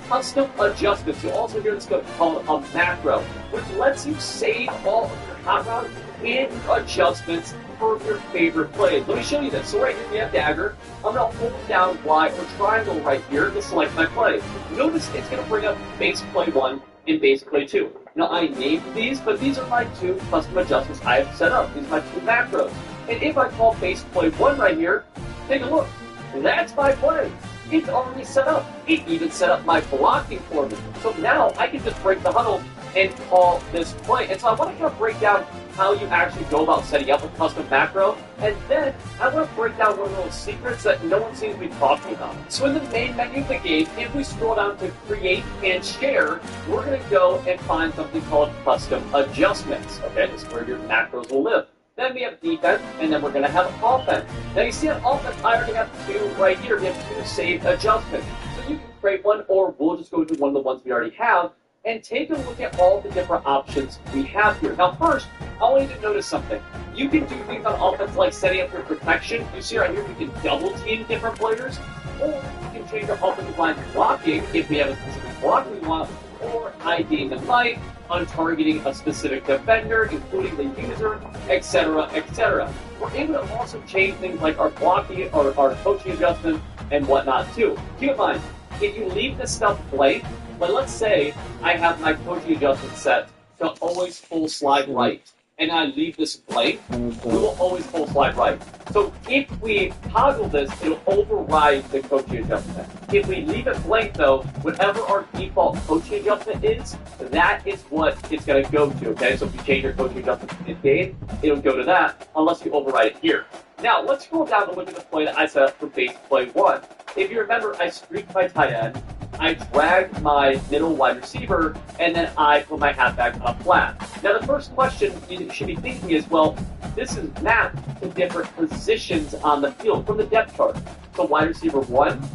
custom adjustments. You'll also hear this called a macro, which lets you save all of your hot routes and your adjustments for your favorite plays. Let me show you this. So right here we have dagger. I'm going to hold down Y or triangle right here to select my play. Notice it's going to bring up base play 1 and base play 2. Now I named these, but these are my 2 custom adjustments I have set up. These are my 2 macros. And if I call base play 1 right here, take a look. That's my play. it's already set up. It even set up my blocking for me. So now I can just break the huddle and call this play. And so I want to kind of break down how you actually go about setting up a custom macro, and then I want to break down one of those secrets that no one seems to be talking about. So in the main menu of the game, if we scroll down to create and share, we're going to go and find something called custom adjustments. Okay, this is where your macros will live. Then we have defense, and then we're going to have offense. Now you see on offense, I already have 2 right here. We have 2 saved adjustments. So you can create one, or we'll just go to one of the ones we already have, and take a look at all the different options we have here. Now first, I want you to notice something. You can do things on offense like setting up your protection. You see right here, we can double team different players, or you can change our offensive line blocking if we have a specific block we want, or IDing the might, untargeting a specific defender, including the user, etc., etc. We're able to also change things like our blocking or our coaching adjustment and whatnot too. Keep in mind, if you leave this stuff blank, but let's say I have my coaching adjustment set to always full slide right, and I leave this blank, we will always full slide right. So if we toggle this, it'll override the coaching adjustment. If we leave it blank though, whatever our default coaching adjustment is, that is what it's going to go to, okay? So if you change your coaching adjustment in game, it'll go to that unless you override it here. Now, let's scroll down and look at the play that I set up for base play 1. If you remember, I streaked my tight end, I dragged my middle wide receiver, and then I put my halfback up flat. Now, the first question you should be thinking is, well, this is mapped to different positions on the field from the depth chart. So wide receiver 1,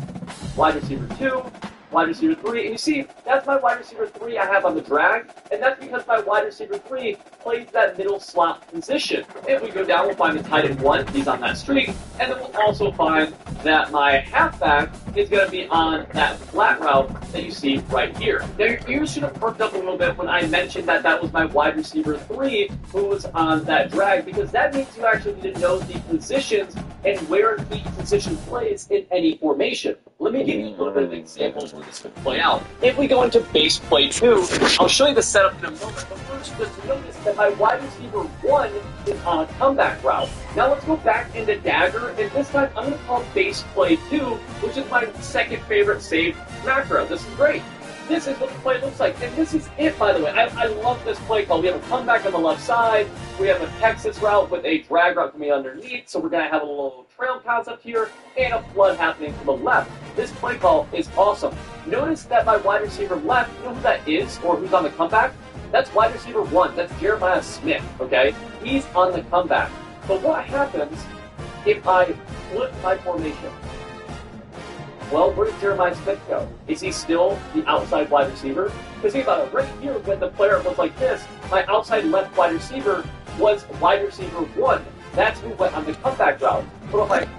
wide receiver 2, wide receiver 3, and you see, that's my wide receiver 3 I have on the drag, and that's because my wide receiver 3 plays that middle slot position. If we go down, we'll find the tight end 1, he's on that streak, and then we'll also find that my halfback is going to be on that flat route that you see right here. Now, your ears should have perked up a little bit when I mentioned that that was my wide receiver 3 who was on that drag, because that means you actually need to know the positions and where each position plays in any formation. Let me give you a little bit of examples where this could play out. If we go into base play 2, I'll show you the setup in a moment, but first just notice that my wide receiver 1 is on a comeback route. Now let's go back into Dagger, and this time I'm going to call base play 2, which is my second favorite saved macro. This is great. This is what the play looks like, and this is it, by the way. I love this play call. We have a comeback on the left side. We have a Texas route with a drag route coming underneath, so we're going to have a little trail concept here, and a flood happening to the left. This play call is awesome. Notice that my wide receiver left, you know who that is, or who's on the comeback? That's wide receiver 1. That's Jeremiah Smith, okay? He's on the comeback. But what happens if I flip my formation? Well, where did Jeremiah Smith go? Is he still the outside wide receiver? Because think about it, right here when the player was like this, my outside left wide receiver was wide receiver 1. That's who went on the comeback route. But if I